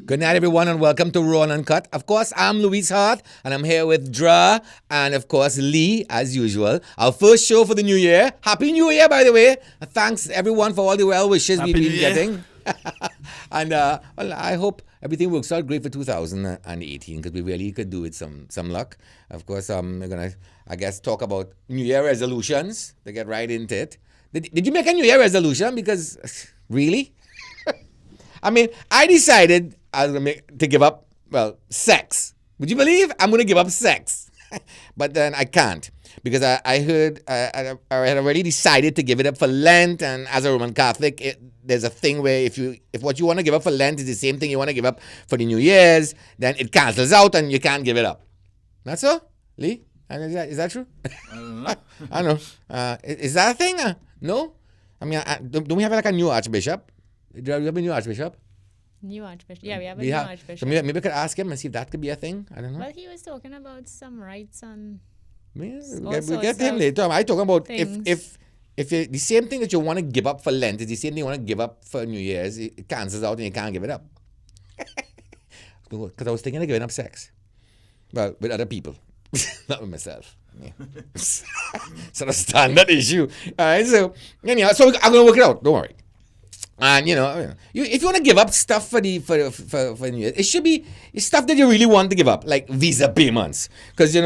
Good night, everyone, and welcome to Raw and Uncut. Of course, I'm Luis Hart, and I'm here with Dra and, of course, Lee, as usual. Our first show for the new year. Happy New Year, by the way. Thanks, everyone, for all the well wishes we've been getting. And well, I hope everything works out great for 2018, because we really could do with some luck. Of course, we're going to, I guess, talk about New Year resolutions to get right into it. Did you make a New Year resolution? Because, really? I mean, I decided I was going to give up, sex. Would you believe? I'm going to give up sex. But then I can't, because I heard, I had already decided to give it up for Lent, and as a Roman Catholic, there's a thing where if what you want to give up for Lent is the same thing you want to give up for the New Year's, then it cancels out and you can't give it up. That's so, Lee? Is that true? I don't know. I don't know. Is that a thing? No? I mean, don't we have like a new archbishop? Do you have a new archbishop? New archbishop. Yeah, we have a new archbishop. So maybe we could ask him and see if that could be a thing. I don't know. Well, he was talking about some rights and we'll get to him later. I'm talking about if the same thing that you want to give up for Lent is the same thing you want to give up for New Year's, it cancels out and you can't give it up. Because I was thinking of giving up sex. Well, with other people. Not with myself. Yeah. Sort of standard issue. All right, so anyhow, so I'm going to work it out. Don't worry. And if you want to give up stuff for New Year, it should be stuff that you really want to give up, like visa payments. Because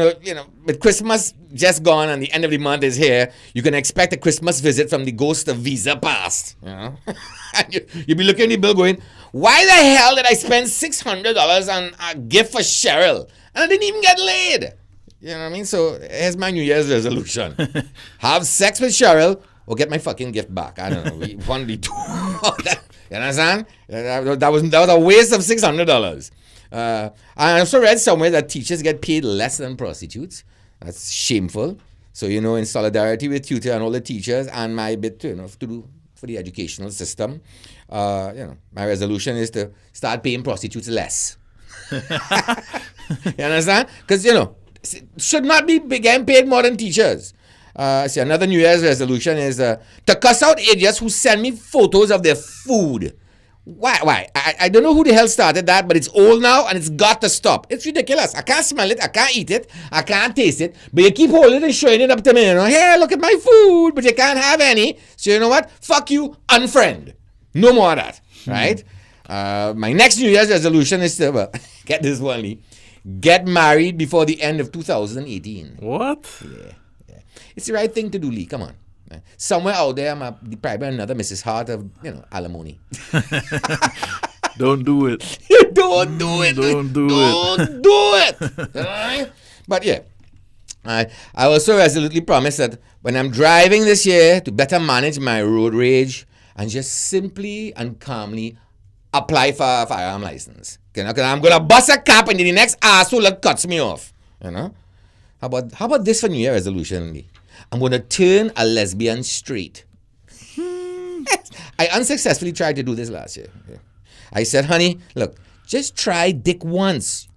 with Christmas just gone and the end of the month is here, you can expect a Christmas visit from the ghost of Visa past. And you'll be looking at the bill going, why the hell did I spend $600 on a gift for Cheryl and I didn't even get laid? You know what I mean? So here's my New Year's resolution: have sex with Cheryl, or get my fucking gift back. I don't know. One of the two. You understand? That was a waste of $600. I also read somewhere that teachers get paid less than prostitutes. That's shameful. So, in solidarity with tutor and all the teachers and my bit to do for the educational system, my resolution is to start paying prostitutes less. You understand? Because, should not be getting paid more than teachers. See, another New Year's resolution is to cuss out idiots who send me photos of their food. Why? I don't know who the hell started that, but it's old now and it's got to stop. It's ridiculous. I can't smell it. I can't eat it. I can't taste it. But you keep holding it and showing it up to me. Hey, look at my food. But you can't have any. So you know what? Fuck you. Unfriend. No more of that. Right? My next New Year's resolution is to, get this one, Lee. Get married before the end of 2018. What? Yeah. It's the right thing to do, Lee. Come on. Somewhere out there, I'm probably another Mrs. Hart of, alimony. Don't do it. Don't do it. Don't do it. Don't do it. But yeah, I also resolutely promise that when I'm driving this year, to better manage my road rage and just simply and calmly apply for a firearm license. Because I'm going to bust a cap into the next asshole that cuts me off. How about this for New Year resolution, Lee? I'm going to turn a lesbian straight. I unsuccessfully tried to do this last year. I said, honey, look, just try dick once,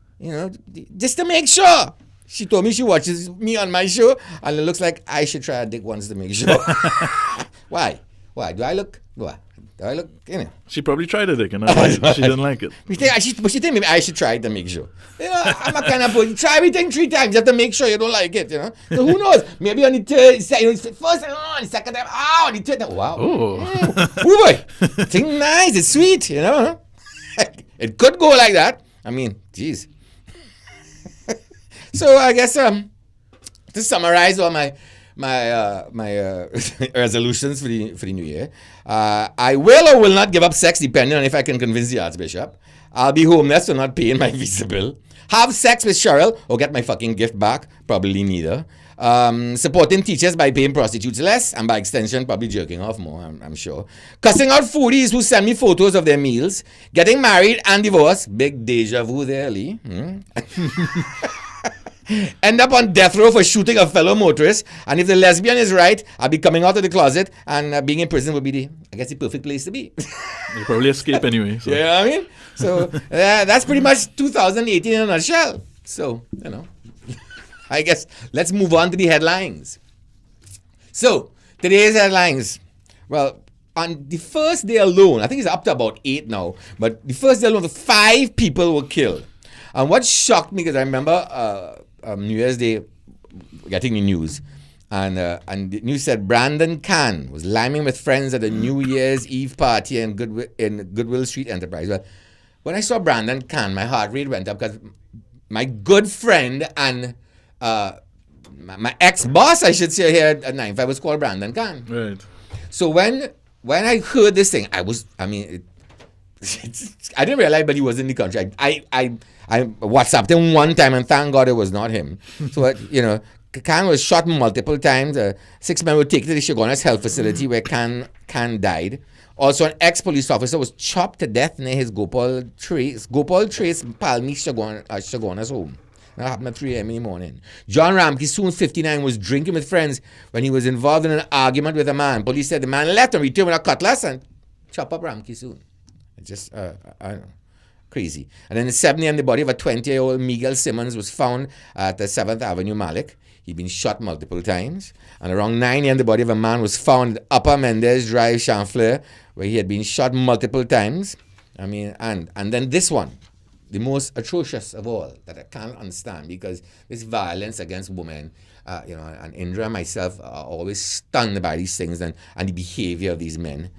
just to make sure. She told me she watches me on my show, and it looks like I should try a dick once to make sure. Why? Do I look? She probably tried a dick and she didn't like it. But she think maybe I should try it to make sure. I'm a kind of person. Try everything 3 times just to make sure you don't like it, So who knows? Maybe on the third, first time, on the second time, on the third time, wow. Oh boy. It's nice, it's sweet, It could go like that. I mean, geez. So I guess to summarize all my resolutions for the new year. I will or will not give up sex depending on if I can convince the Archbishop. I'll be homeless for not paying my visa bill. Have sex with Cheryl or get my fucking gift back. Probably neither. Supporting teachers by paying prostitutes less, and by extension probably jerking off more, I'm sure. Cussing out foodies who send me photos of their meals. Getting married and divorced. Big deja vu there, Lee. End up on death row for shooting a fellow motorist, and if the lesbian is right, I'll be coming out of the closet, and being in prison would be the perfect place to be. You'll probably escape anyway. So. You know what I mean? So that's pretty much 2018 in a nutshell. So, I guess let's move on to the headlines. So, today's headlines. Well, on the first day alone, I think it's up to about 8 now, but the first day alone, 5 people were killed. And what shocked me, because I remember New Year's Day getting the news, and the news said Brandon Kahn was liming with friends at a New Year's Eve party in Goodwill Street Enterprise. Well, when I saw Brandon Kahn, my heart rate went up, because my good friend and my ex-boss, I should say, here at 95 was called Brandon Kahn. Right. So when I heard this thing, I didn't realize, but he was in the country. I WhatsApped him one time, and thank God it was not him. So, Khan was shot multiple times. 6 men were taken to the Shogunas Health Facility where Khan died. Also, an ex-police officer was chopped to death near his Gopal Trace Palmi Shogunas home. That happened at 3 a.m. in the morning. John Ramke, soon 59, was drinking with friends when he was involved in an argument with a man. Police said the man left and returned with a cutlass and chopped up Ramke soon. It's just, I don't know, crazy. And then at 7 a.m., the body of a 20-year-old Miguel Simmons was found at the 7th Avenue, Malik. He'd been shot multiple times. And around 9 a.m., the body of a man was found at Upper Mendez Drive, Chamfleur, where he had been shot multiple times. And then this one, the most atrocious of all, that I can't understand, because this violence against women, and Indra and myself are always stunned by these things and the behavior of these men.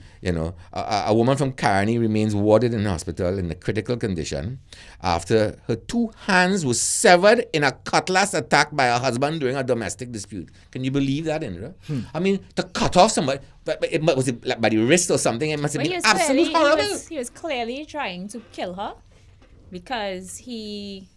A woman from Carney remains warded in hospital in a critical condition after her 2 hands were severed in a cutlass attack by her husband during a domestic dispute. Can you believe that, Indra? To cut off somebody, but was it like by the wrist or something? It must have been absolutely horrible. He was clearly trying to kill her, because he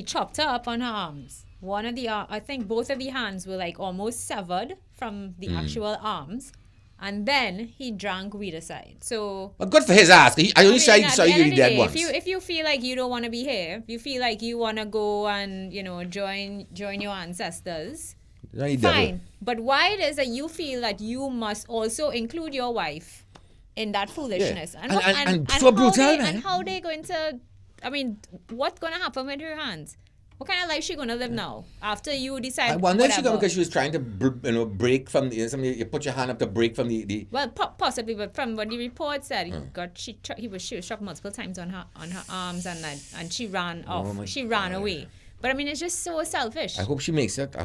chopped her up on her arms. I think both of the hands were like almost severed from the actual arms, and then he drank weedicide. So, but good for his ass. I only saw you the dead ones. If you feel like you don't want to be here, if you feel like you want to go and join your ancestors, fine. But why it is that you feel that you must also include your wife in that foolishness? Yeah. And so brutal, man. And how they going to? What's going to happen with her hands? What kind of life she going to live now after you decide? I wonder if she got, because she was trying to break from the. You put your hand up to break from the. Well, possibly, but from what the report said, she was shot multiple times on her arms, and she ran off. She ran away. But it's just so selfish. I hope she makes it.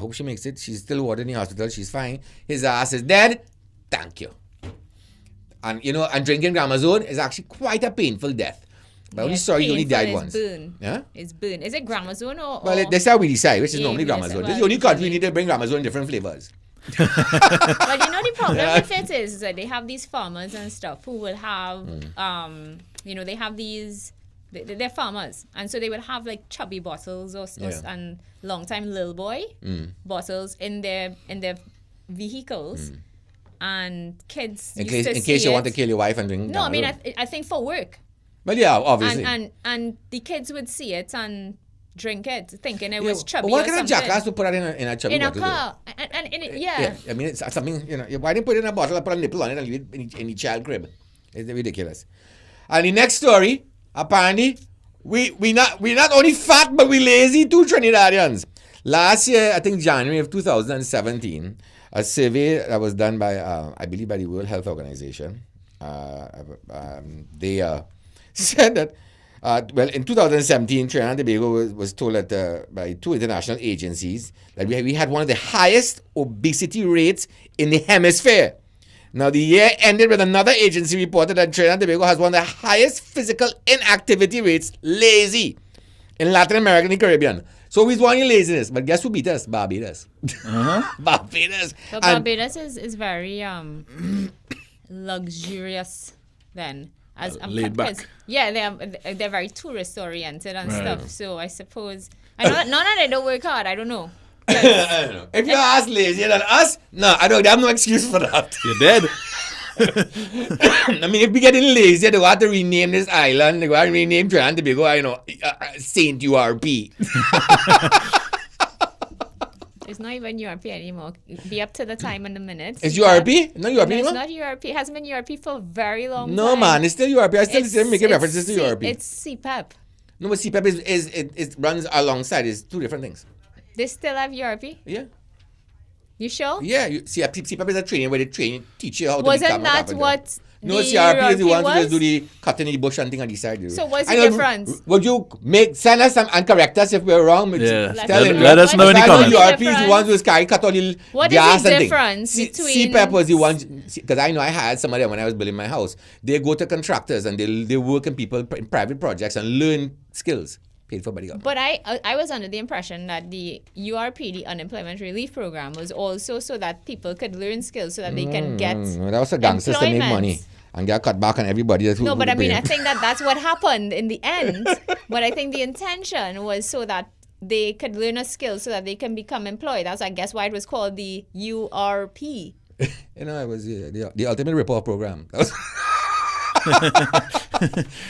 She's still warded in the hospital. She's fine. His ass is dead. Thank you. And and drinking Gramazone is actually quite a painful death. But only sorry he only died once. Burn. Yeah? It's burn. Is it Gramazone or? Well, that's how we decide, which is normally Gramazone. This is the only country we need to bring Gramazone in different flavors. But the problem with it is that they have these farmers and stuff who will have, they have these, they're farmers. And so they would have like chubby bottles and long time little boy bottles in their vehicles. And kids in case you want to kill your wife and drink. No, I think for work. But yeah, obviously. And the kids would see it and drink it, thinking it was chubby. What kind of jackass would put that in a chubby bottle? In a car. And in it, yeah. It's something, why didn't put it in a bottle and put a nipple on it and leave it in the child crib? It's ridiculous. And the next story, apparently, we not only fat, but we lazy too, Trinidadians. Last year, I think January of 2017, a survey that was done by, I believe, by the World Health Organization, they said that, in 2017, Trinidad and Tobago was told by 2 international agencies that we had one of the highest obesity rates in the hemisphere. Now, the year ended with another agency reported that Trinidad and Tobago has one of the highest physical inactivity rates, lazy, in Latin America and the Caribbean. So we want laziness, but guess who beat us? Barbados. Barbados. But Barbados is very luxurious then. Laid back. Yeah, they're very tourist oriented and stuff. So I suppose I know that they don't work hard. I don't know. I don't know. If you're as lazy than us, no, I don't have no excuse for that. You're dead. If we getting lazy, they want to rename this island. They want to rename Trinidad and Tobago, Saint URP. It's not even URP anymore. Be up to the time and the minutes. It's URP? No URP anymore? It's not URP. It hasn't been URP for a very long time. No, man. It's still URP. I still making references to URP. It's CPAP. No, but CPAP it runs alongside. It's 2 different things. They still have URP? Yeah. You sure? Yeah, CPAP is a training where they teach you how to Wasn't become a that carpenter. what No, the CRP is the URP ones who was? just do the cutting the bush and thing on the side. So what's I the know, difference? Would you send us some and correct us if we're wrong? Yeah. Tell him. Let us know in the I know comments. URP is the ones who cut all the What gas is the and thing. difference between... CPAP was the one, because I know I had some of them when I was building my house. They go to contractors and they work in people in private projects and learn skills. Paid for by the government. But I was under the impression that the URP, the Unemployment Relief Program, was also so that people could learn skills so that they can get That was a gangsters to make money and get cut back on everybody. No, but I mean, I think that's what happened in the end. But I think the intention was so that they could learn a skill so that they can become employed. That's, I guess, why it was called the URP. You know, it was the ultimate rip-off program.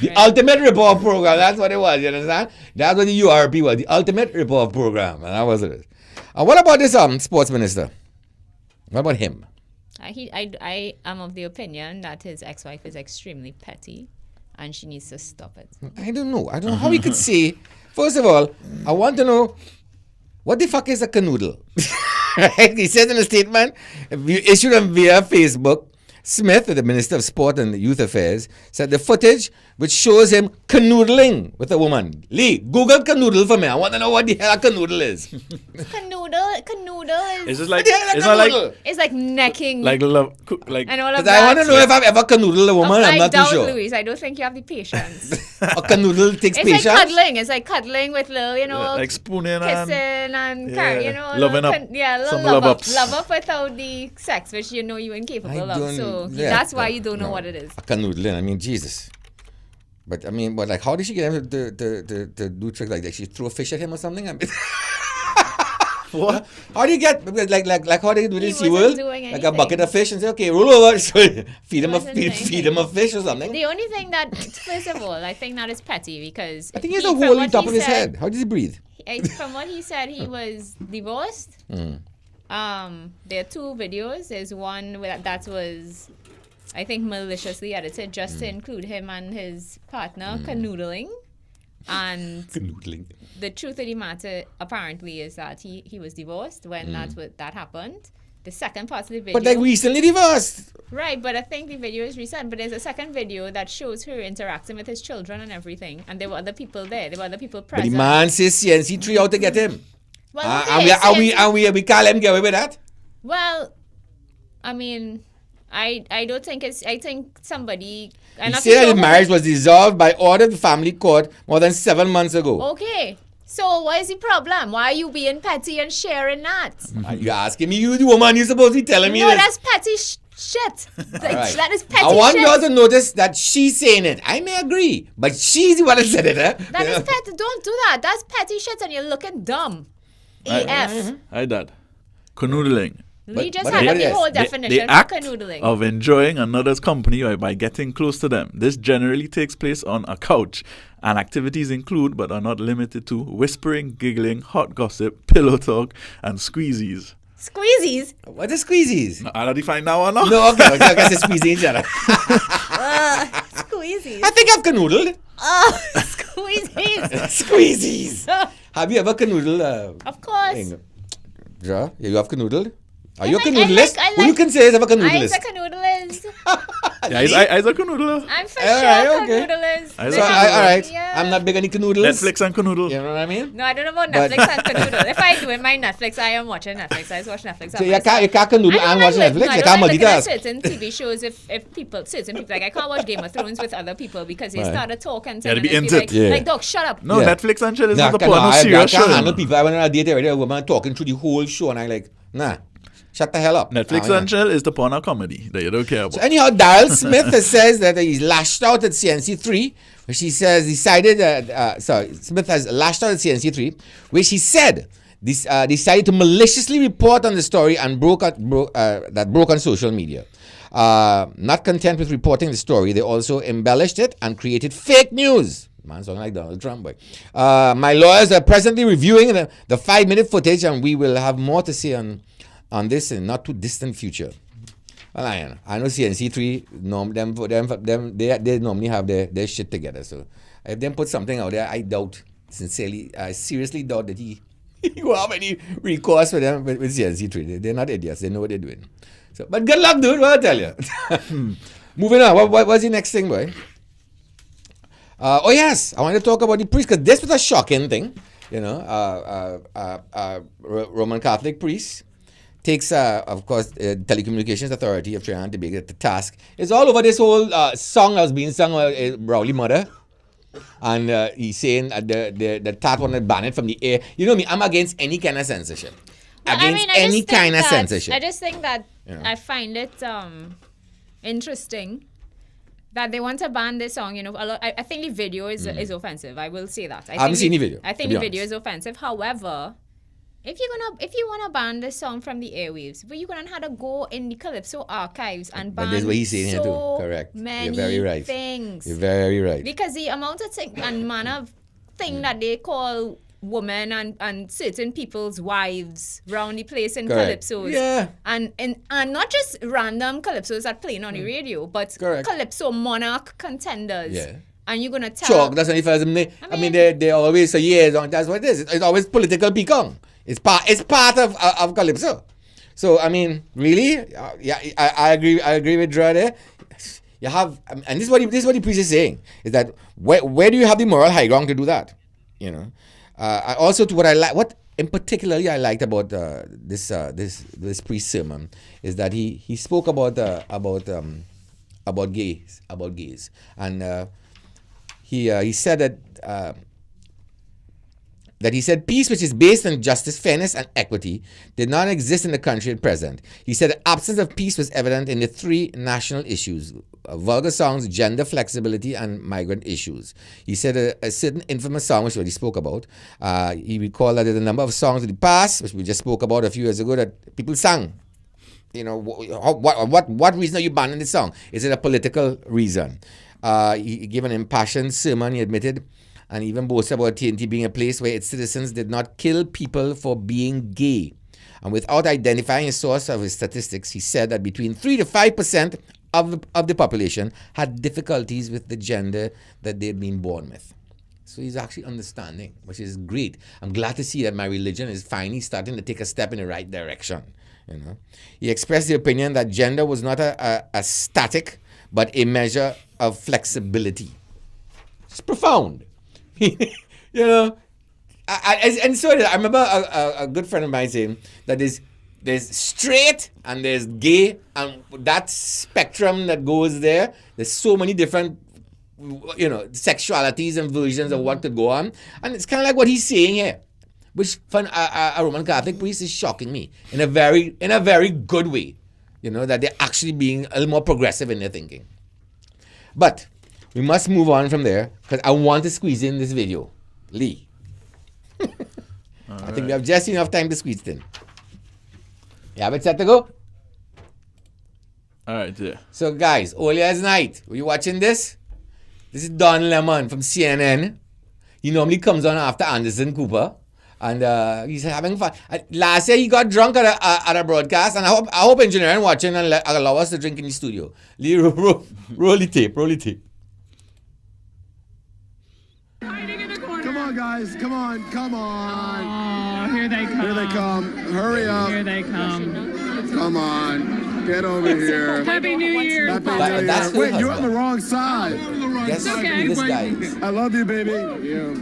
The ultimate rip-off program. That's what it was. You understand? That's what the URP was. The ultimate rip-off program, and that was it. And what about this sports minister? What about him? I am of the opinion that his ex-wife is extremely petty, and she needs to stop it. I don't know how he could say. First of all, I want to know what the fuck is a canoodle. Right? He said in a statement, issued on via Facebook, Smith, the Minister of Sport and Youth Affairs, said the footage which shows him canoodling with a woman. Lee, Google canoodle for me. I want to know what the hell a canoodle is. Canoodle It's is... just like, It's not like It's like necking. like love, like. And all of Because that. I want to know if I've ever canoodled a woman. I'm I not too doubt, sure. Luis. I don't think you have the patience. A canoodle takes It's patience. like cuddling. It's like cuddling with little, like spooning kissing and and loving up. little Some love up. love-ups. Love up without the sex, which you know you're incapable I of. don't- So yeah, that's why you don't know what it is. A canoodling. I mean, Jesus. But I mean, like, how did she get him to do tricks like that? She throw a fish at him or something? I mean, What? how do you get like how do you do this He in wasn't SeaWorld? doing Like a anything. bucket of fish and say, okay, roll over. So feed him Wasn't doing feed him a fish or something. The only thing that, first of all, I think that is petty because I think he has a from hole in what top he of his said- head. How does he breathe? From what he said, he was divorced. There are two videos. There's one that was, I think, maliciously edited just to include him and his partner canoodling. And Canoodling. the truth of the matter, apparently, is that he was divorced when that happened. The second part of the video... But like recently divorced. Right, but I think the video is recent. But there's a second video that shows her interacting with his children and everything. And there were other people there. There were other people But present. the man says CNC3 out to get him. Well, And we can't let him get away with that? Well, I mean, I don't think it's... I think somebody... He said that the marriage was dissolved by order of the family court more than 7 months ago. Okay. So what is the problem? Why are you being petty and sharing that? You asking me, you the woman, you supposed to be telling me No, this. that's petty shit. All right. That is petty I want shit. you all to notice that she's saying it. I may agree, but she's the one that said it. Huh? That is petty. Don't do that. That's petty shit and you're looking dumb. AF. I did. Canoodling. Lee just but had what the is? whole The definition act for canoodling. of enjoying another's company by getting close to them. This generally takes place on a couch, and activities include, but are not limited to, whispering, giggling, hot gossip, pillow talk, and squeezies. Squeezies? What are squeezies? I'll define that one now. No, okay, I guess it's squeezing each other. Squeezies. I think I've canoodled. Squeezies. Squeezies. Have you ever canoodled? Of course. Thing? Ja, you have canoodled? Are I you a like- I canoodlist? like- Who you can say is a I'm canoodlist? a canoodlist. Yeah, I's a canoodler. I'm for All sure right, a okay. canoodlist. I So, like all right. Yeah. I'm not big on the canoodles. Netflix and canoodle. You know what I mean? No, I don't know about But- Netflix and canoodle. If I do in my Netflix, I am watching Netflix. I just watch Netflix. So you can't canoodle and watch Netflix? I You don't can't like looking at multitask? certain TV shows if certain people, like I can't watch Game of Thrones with other people because they Right. started talking to Yeah, me they be and they'd into be it. like, Yeah. like, dog, shut up. No, Yeah. Netflix and chill is Nah, not the I porn, serious show. can't you handle know. people. I went on a date already, a woman talking through the whole show, and I like, nah, shut the hell up. Netflix Ah, and chill is the porn comedy that you don't care about. So anyhow, Daryl Smith says that he's lashed out at CNC3, which he says Smith has lashed out at CNC3, which he said decided to maliciously report on the story and broke on social media. Not content with reporting the story, they also embellished it and created fake news. Man, sounding like Donald Trump, boy. My lawyers are presently reviewing the 5-minute footage, and we will have more to say on this in not too distant future. Well, I know CNC3, they normally have their shit together. So if they put something out there, I seriously doubt that he You won't have any recourse with them with CNC trade. They're not idiots. They know what they're doing. So, but good luck, dude. What I tell you. Moving on. What's the next thing, boy? Oh yes, I want to talk about the priest because this was a shocking thing. You know, Roman Catholic priest takes, of course, Telecommunications Authority of Trinidad and Tobago to task. It's all over this whole song that was being sung by Rowley Mother. And he's saying the tat want to ban it from the air. You know me, I'm against any kind of censorship. Any kind of censorship. I just think that I find it interesting that they want to ban this song. You know, I think the video is offensive. I will say that. I haven't seen the video. I think the video is offensive. However, if you wanna ban this song from the airwaves, but you're gonna have to go in the Calypso archives and ban that's what he's saying here too. Correct. Many You're very right. things. You're very right. Because the amount of thing and manner of thing that they call women and certain people's wives around the place in Correct. Calypsos. Yeah. And not just random Calypsos that playing on the radio, but Correct. Calypso monarch contenders. Yeah. And you're gonna tell Chalk, that's only for them. I mean, they always say, yeah, that's what it is. It's always political peacock. It's part of Calypso. So I mean, really, I agree with Dra there. You have, and this is what the priest is saying, is that where do you have the moral high ground to do that? You know, I also to what in particularly I liked about this priest sermon is that he spoke about gays, and he said that he said peace which is based on justice, fairness, and equity did not exist in the country at present. He said the absence of peace was evident in the three national issues: vulgar songs, gender flexibility, and migrant issues. He said a certain infamous song, which he spoke about, he recalled that there's a number of songs in the past, which we just spoke about a few years ago, that people sang. You know, what reason are you banning this song? Is it a political reason? He gave an impassioned sermon, he admitted, and even boasted about TNT being a place where its citizens did not kill people for being gay. And without identifying a source of his statistics, he said that between 3 to 5% of the population had difficulties with the gender that they'd been born with. So he's actually understanding, which is great. I'm glad to see that my religion is finally starting to take a step in the right direction. You know, he expressed the opinion that gender was not a static, but a measure of flexibility. It's profound. You know, and so I remember a good friend of mine saying that there's straight and there's gay, and that spectrum that goes there, there's so many different, you know, sexualities and versions of what could go on. And it's kind of like what he's saying here, which for a Roman Catholic priest is shocking me in a very good way. You know, that they're actually being a little more progressive in their thinking. But we must move on from there because I want to squeeze in this video. Lee. I think we have just enough time to squeeze it in. You have it set to go? All right, yeah. So guys, earlier night, were you watching this? This is Don Lemon from CNN. He normally comes on after Anderson Cooper. And he's having fun. Last year he got drunk at a broadcast, and I hope engineering watching and allow us to drink in the studio. Lee, roll the tape. Come on, guys. Come on. Oh, here they come. Hurry up. Here they come. Come on. Get over here. Happy New Year. Happy But New Year. that's who Wait, has you're on that. the wrong side. Guess okay. who this guy is? I love you, baby. Happy New Year.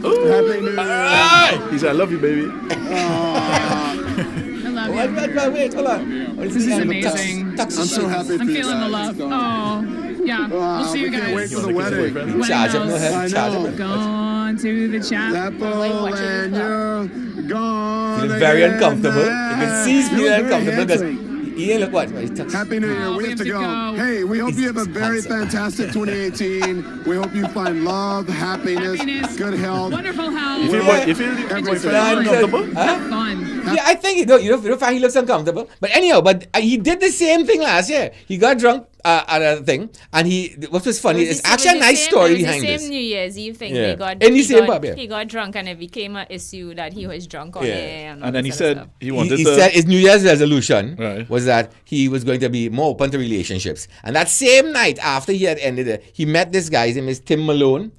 He said, I love you, baby. Aw, I love you. Wait, hold on. This is amazing. I'm so happy for I'm you feeling the guys. love. Oh, yeah. We'll see you we can't wait guys. for the wedding. When Charge him, else? I charge know. him. Gone to the chapel. Apple and you're gone. Feeling very again, uncomfortable. You man. can see he's feeling You're very uncomfortable because handsome. he ain't look what. He's tucked. Happy New Year. Oh, We have to go. Hey, we hope you have a very fantastic 2018. We hope you find love, happiness, good health. Wonderful health. You feel uncomfortable? Have fun. Yeah, I think you don't find he looks uncomfortable. But anyhow, he did the same thing last year. He got drunk at a thing, and what was funny is actually a nice story behind the this. same New Year's Eve thing. Yeah. He got, In the he same got- pub, yeah. He got drunk, and it became an issue that he was drunk on Yeah. air. And then he all that said stuff. he wanted He to... said his New Year's resolution Right. was that he was going to be more open to relationships. And that same night after he had ended it, he met this guy. His name is Tim Malone.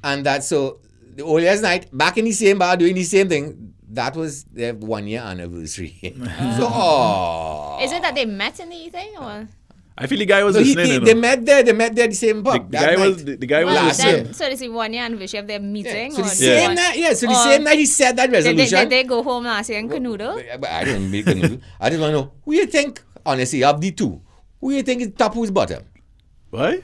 And so the earliest night, back in the same bar doing the same thing, that was their 1 year anniversary. So, Is it that they met in the thing or? I feel the guy was So listening. they you know. met there. They met there the same pub. The guy was Well, listening. then, so this is 1 year anniversary of their meeting. So or the same night, so the same night he said that resolution. Did they go home last year and canoodle? But I don't make a noodle. I just want to know who you think, honestly, of the two, who you think is top, who's bottom? What?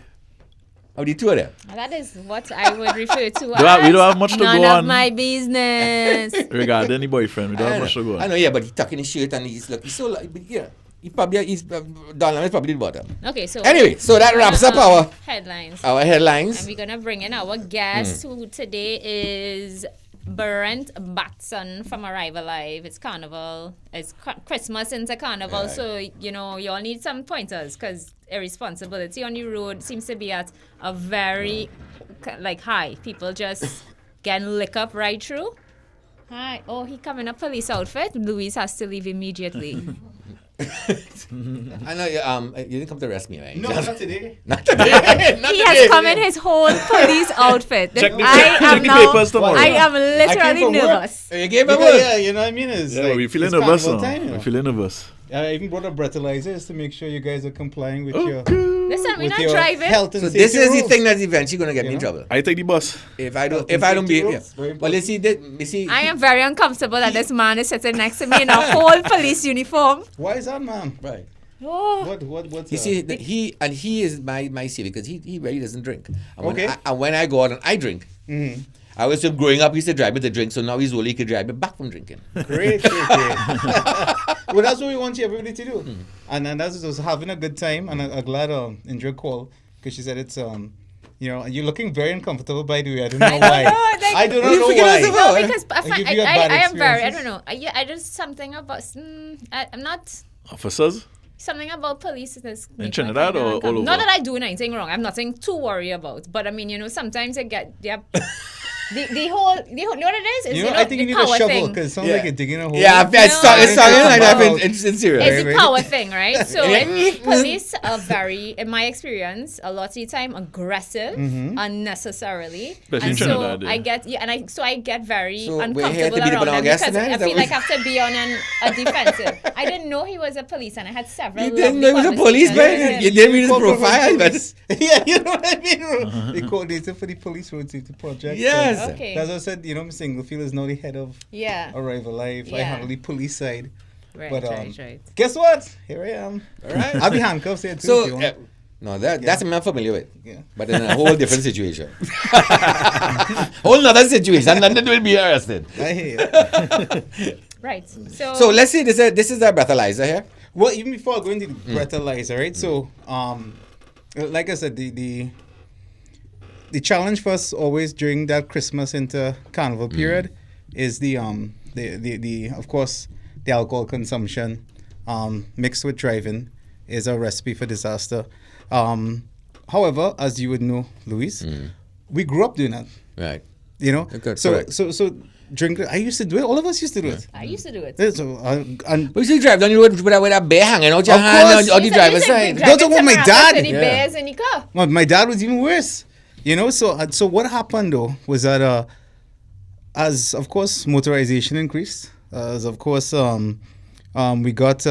Of the two of them. That is what I would refer to We as don't have much to none go of on. my business. Regarding any boyfriend, we don't have much to go I on. know, yeah, but he's tucking his shirt and he's so like, yeah. He's Donald is probably the bottom. Okay, so Anyway, so that wraps up our headlines. headlines. And we're gonna bring in our guest, who today is Brent Batson from Arrive Alive. It's Carnival. It's Christmas into Carnival, Right. so you all need some pointers because irresponsibility on the road seems to be at a very high. People just getting lick up right through. Hi. Oh, he come in a police outfit. Luis has to leave immediately. I know you didn't come to arrest me, right? No, not today. Not today. Not He today. has come in his whole police outfit. Check the now, papers tomorrow. I am I literally came from work. nervous. You gave him Because, yeah, you know what I mean? It's Yeah, like, we feeling it's nervous carnival now. time, you know. We feeling nervous. I even brought a breathalyzer just to make sure you guys are complying with your Listen, we're with not your driving. health and So safety this is the rules. thing that's eventually going to get me in You know? trouble. I take the bus. If I don't Health and behave. safety Yeah. rules, very Well, you see, I am very uncomfortable that this man is sitting next to me in a whole police uniform. Why is that, man? right. Oh. What's You that? see, he is my savior because he really doesn't drink. And Okay. when I go out and I drink, Mhm. I was growing up, he used to drive me to drink, so now he's only could drive me back from drinking. Great. Well, that's what we want everybody to do. And that's just having a good time. And I'm glad Indra called because she said it's you're looking very uncomfortable, by the way. I don't know why. I do not know why. No, because I give you a bad I am very, I experiences? don't know. I just something about, I'm not, Officers? something about police is In Trinidad or all over? Not that I do anything wrong. I'm nothing to worry about. But I mean, sometimes I get, the whole, you know what it is? I think you the need a power shovel thing. because it sounds Yeah. like you're digging a hole. Yeah, it's sounding like that in serious. It's the Right. power thing, right? So Yeah. police are very, in my experience, a lot of the time aggressive Mm-hmm. unnecessarily. Especially in And so Trinidad, yeah. I get, I get very So we're here to uncomfortable be the around them banana guest because tonight? I Is that feel what- like I have to be on a defensive. I didn't know he was a police, and I had several. You didn't know lovely he was a police, conversations man? with You him. didn't read his Corporal profile, but police. Yeah, you know what I mean? They coordinated for the police road safety project. Yes. So Okay. that's what I said, Mr. Inglefield is now the head of Yeah. Arrive Alive. I Yeah. handle the police side. Right, But right. guess what? Here I am. all right. I'll be handcuffed here too. if you So want. no, that's I'm not familiar with. Yeah. But in a whole different situation. Whole nother situation. And then will be arrested. I hear you. Right. So, So let's see. This is our breathalyzer here. Well, even before I go into the breathalyzer, right? So, like I said, the challenge for us always during that Christmas into Carnival period is the of course the alcohol consumption mixed with driving is a recipe for disaster. However, as you would know, Luis, we grew up doing that. Right. Okay, So correct. so drink. I used to do it. All of us used to do it. I used to do it. So, and But you still drive down the road with a bear hanging out your Of hand course. on the driver's side. Don't talk about my dad. The Yeah. bears in the car. well, my dad was even worse. So what happened though was that as of course motorization increased, as of course we got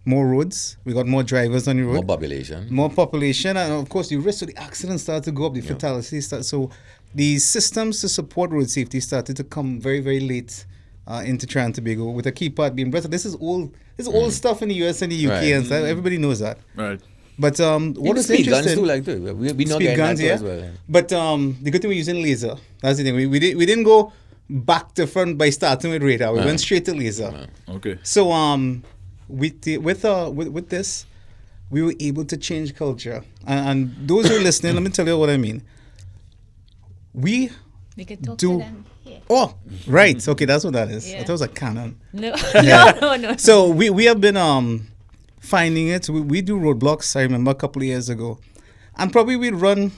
more roads, we got more drivers on the road, More population. more population, and of course the risk of the accidents started to go up, the fatalities started. So the systems to support road safety started to come very, very late into Trinidad and Tobago, with a key part being breath. This is old stuff in the US and the UK, Right. and stuff. Everybody knows that. Right. But what is speed guns interesting? too, like too. We not Speed getting guns, that too yeah. as well. Yeah. But the good thing we're using laser. That's the thing. We didn't go back to front by starting with radar. We went straight to laser. Okay. So with this, we were able to change culture. And those who are listening, let me tell you what I mean. We could talk do. to them here. Oh, right. Okay, that's what that is. Yeah. I thought it was a cannon. No, Yeah. no. So we have been finding it. We do roadblocks. I remember a couple of years ago, and probably we'd run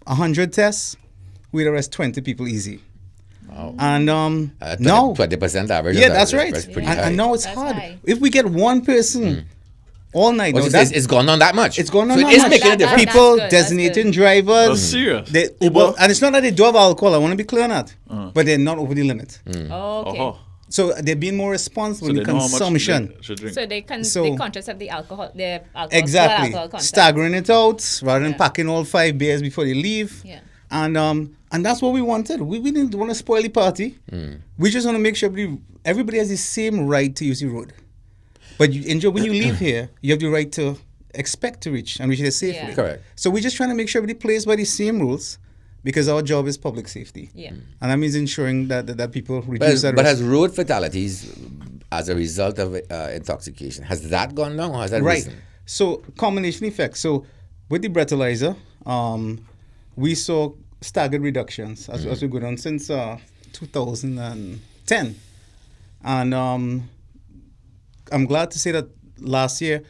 100 tests. We'd arrest 20 people easy. Wow. And now, 20% average. yeah, of that that's is right. pretty And high. now it's That's hard. high. If we get one person all night, But now, it's gone on that much. it's gone on so that it is much. making a That- difference. people That's good, that's designating good. drivers. That's serious. They Uber. and it's not that they do have alcohol. I want to be clear on that, but they're not over the limit. Oh, okay. Oh. So they're being more responsible in they know how much consumption. they should drink. So they So- conscious of the alcohol, their alcohol, Exactly. blood alcohol content. Staggering it out rather than Yeah. packing all 5 beers before they leave. Yeah. And that's what we wanted. We didn't want to spoil the party. We just want to make sure everybody has the same right to use the road. But when you leave here, you have the right to expect to reach and reach there safely. Yeah. Correct. So we're just trying to make sure everybody plays by the same rules because our job is public safety. Yeah. And that means ensuring that people reduce that But risk. has road fatalities as a result of intoxication, has that gone down or has that Right. risen? So combination effect. So with the breathalyzer, we saw staggered reductions as we go down since 2010. And I'm glad to say that last year,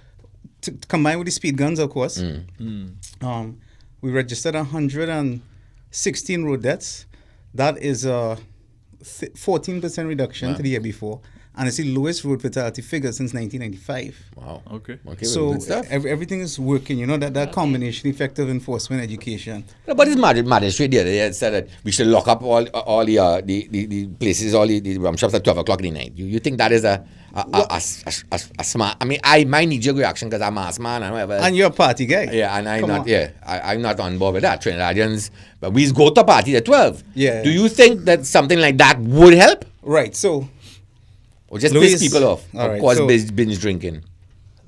combined with the speed guns, of course, we registered 116 road deaths. That is a 14% reduction to the year before. And it's the lowest road fatality figure since 1995. Wow. Okay. Okay, So good stuff. everything is working, that combination, effective enforcement, education. No, but it's magistrate there. They had said that we should lock up all the places, all the rum shops at 12 o'clock in the night. You think that is a smart? I mean, my knee-jerk reaction because I'm a mass man and whatever. And you're a party guy. Yeah, and I'm Come not. on. Yeah, I'm not on board with that. Trinidadians, but we go to party at 12. Yeah. Do you think that something like that would help, Right, so or just Luis- piss people off, all or right, cause so- binge drinking?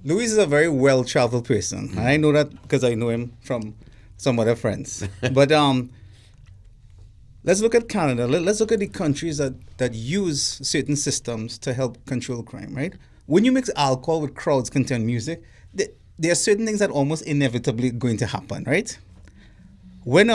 Luis is a very well-traveled person. And I know that because I know him from some other friends. But let's look at Canada. Let's look at the countries that use certain systems to help control crime, right? When you mix alcohol with crowds content music, there are certain things that almost inevitably going to happen, right? When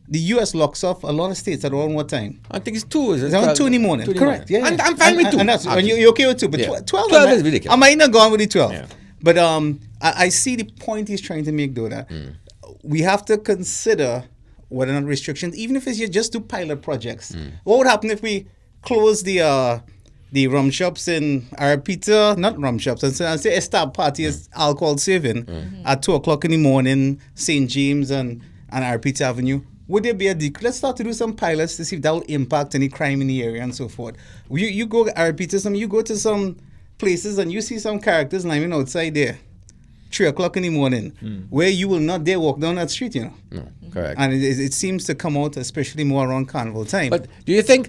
the U.S. locks off a lot of states at around what time? I think it's 2. It's around 2 in the morning. Correct. Yeah. And I'm fine with 2. And that's, and actually. you're okay with 2. But Yeah. 12 12 is ridiculous. I might not go on with the 12. Yeah. But I see the point he's trying to make, though, that we have to consider whether or not restrictions, even if it's just do pilot projects. What would happen if we close the rum shops in Arapita, not rum shops, and say a start party is alcohol serving at 2 o'clock in the morning, St. James and Arapita Avenue? Would there be a decrease? Let's start to do some pilots to see if that will impact any crime in the area and so forth. You go Arapita, you go to some places and you see some characters lining outside there, 3 o'clock in the morning, where you will not dare walk down that street, No, correct. And it seems to come out, especially more around carnival time. But do you think,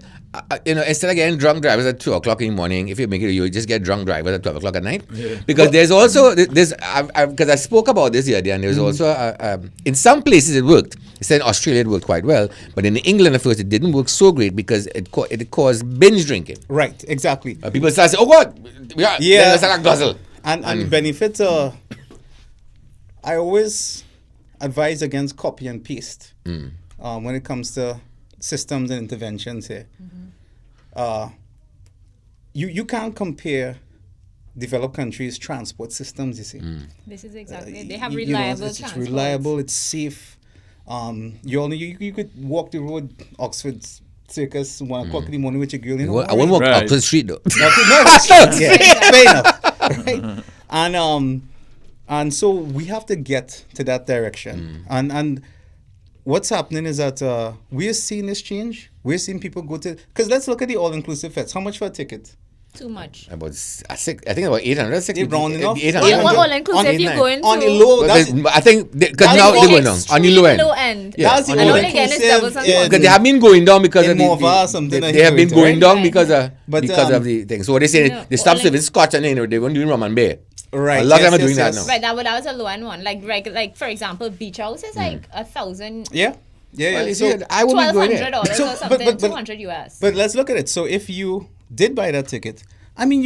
instead of getting drunk drivers at 2 o'clock in the morning, if you make it, you just get drunk drivers at 12 o'clock at night? Because there's also this. Because I spoke about this the other day, and there's also in some places it worked. It said in Australia it worked quite well, but in England at first it didn't work so great because it caused binge drinking. Right, exactly. People start saying, "Oh God, yeah, let's have a guzzle." And the benefits are, I always advise against copy and paste when it comes to systems and interventions here. You can't compare developed countries' transport systems, you see. This is exactly. They have You know, reliable it's transport. reliable, it's safe. You could walk the road, Oxford Circus, 1 o'clock in the morning with your girl. I won't walk Right. up to the street though. Fair enough. Right? And so we have to get to that direction. And what's happening is that we're seeing this change. We're seeing people go to, because let's look at the all-inclusive fest. How much for a ticket? Too much. About I think about 800. They rounding off. 800. Yeah, all inclusive. You go into On the low, that's, I think because That's now the they're going down on the low end. Low end. Yeah, that's the on the And low only end. again it's doubles and all-inclusive Because they have been going down because in of the Mova or something they that have you been go into, going right? down because of But, of the thing. So what they say No, they stop all serving scotch and they won't do rum and beer. Right. A lot of them are yes, doing that yes. now. Right, that was a low end one. Like for example, beach house is like 1,000. Yeah. Well, you So, see, I wouldn't go in there. $1,200 So, or but- something. but- 200 US. but let's look at it. So if you did buy that ticket, I mean,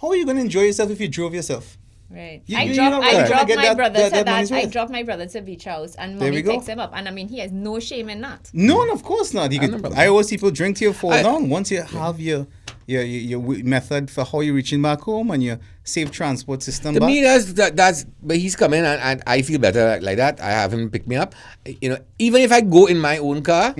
how are you going to enjoy yourself if you drove yourself? Right. You- I you're dropped not gonna get my that- brother that to money's that. I worth. dropped my brother to beach house, and There mommy we go. picks him up, and I mean he has no shame in that. No, of course not. I always see people drink till you fall I- down. Once you have your method for how you're reaching back home and your safe transport system To back. me, that's. But he's coming and I feel better like that. I have him pick me up. Even if I go in my own car,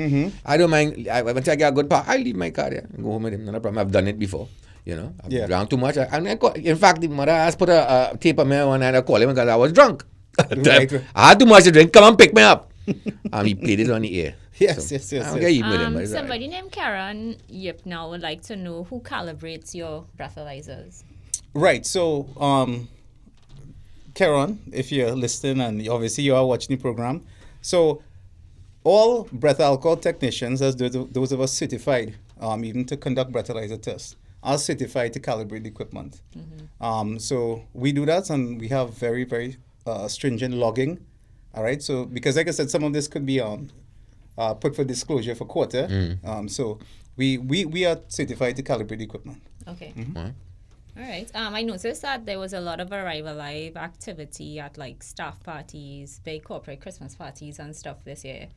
I don't mind. Once I get a good park, I leave my car there and go home with him. No problem. I've done it before. I've Yeah. drank too much. In fact, the mother has put a tape on me one night. I called him because I was drunk. Right. I had too much to drink. Come and pick me up. He played it on the air. Yes, So, yes, yes, I yes. don't get even with him, but it's all right. Somebody named Karen Yip now would like to know who calibrates your breathalyzers. Right. So, Karen, if you're listening and obviously you are watching the program, so all breath alcohol technicians, as those of us certified, even to conduct breathalyzer tests, are certified to calibrate the equipment. So we do that, and we have very, very stringent logging. All right. So because, like I said, some of this could be put for disclosure for quarter. So we are certified to calibrate the equipment. Okay. All right. I noticed that there was a lot of Arrival Live activity at like staff parties, big corporate Christmas parties and stuff this year.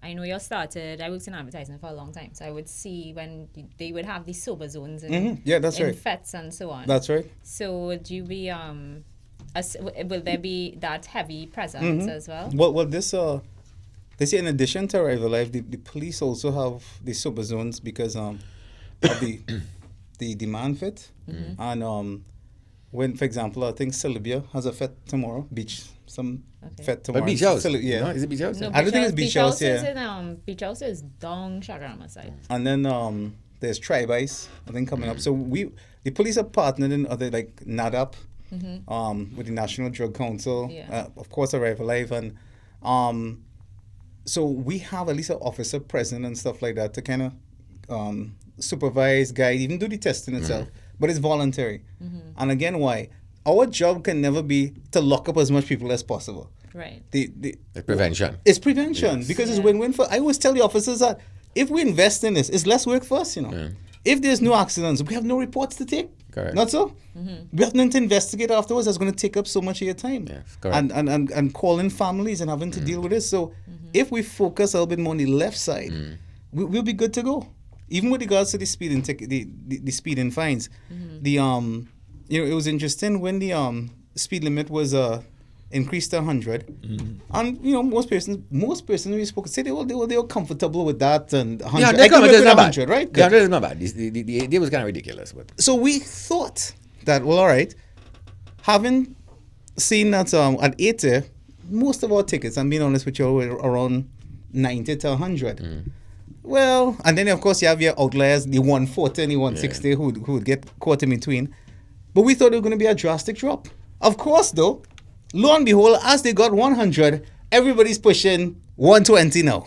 I know you started, I worked in advertising for a long time, so I would see when they would have these sober zones in, Yeah, that's in right. fetes and so on. That's right. So would you be, will there be that heavy presence as well? Well, this year, in addition to Arrival Life, the police also have the sober zones because of the demand fit. And when, for example, I think Celibia has a fet tomorrow, fet tomorrow. But Beach House. Yeah. No, is it Beach House? No, I don't think it's Beach House, is yeah. in, Beach House is down Shagrama side. And then there's Tribe Ice, I think, coming up. So the police are partnered in other, like NADAP, with the National Drug Council, Yeah. of course, Arrival Life. And so we have at least an officer present and stuff like that to kind of supervise, guide, even do the testing itself. But it's voluntary. And again, why? Our job can never be to lock up as much people as possible. Right. It's prevention. It's prevention because it's win-win for. I always tell the officers that if we invest in this, it's less work for us. If there's no accidents, we have no reports to take. Correct. Not so. We have nothing to investigate afterwards. That's going to take up so much of your time. Yes, correct. And calling families and having to deal with this. So if we focus a little bit more on the left side, we'll be good to go. Even with regards to the speeding the speeding fines, it was interesting when the speed limit was increased to 100, and most persons we spoke say they were comfortable with that and 100. Yeah, I they're can work with 100, right? Yeah, that's not bad. The idea was kind of ridiculous, but So we thought that, well, all right, having seen that at 80, most of our tickets, I'm being honest with you, were around 90 to 100. Well, and then of course you have your outliers, the 140 and the 160 who would get caught in between. But we thought it was going to be a drastic drop. Of course, though, lo and behold, as they got 100, everybody's pushing 120 now.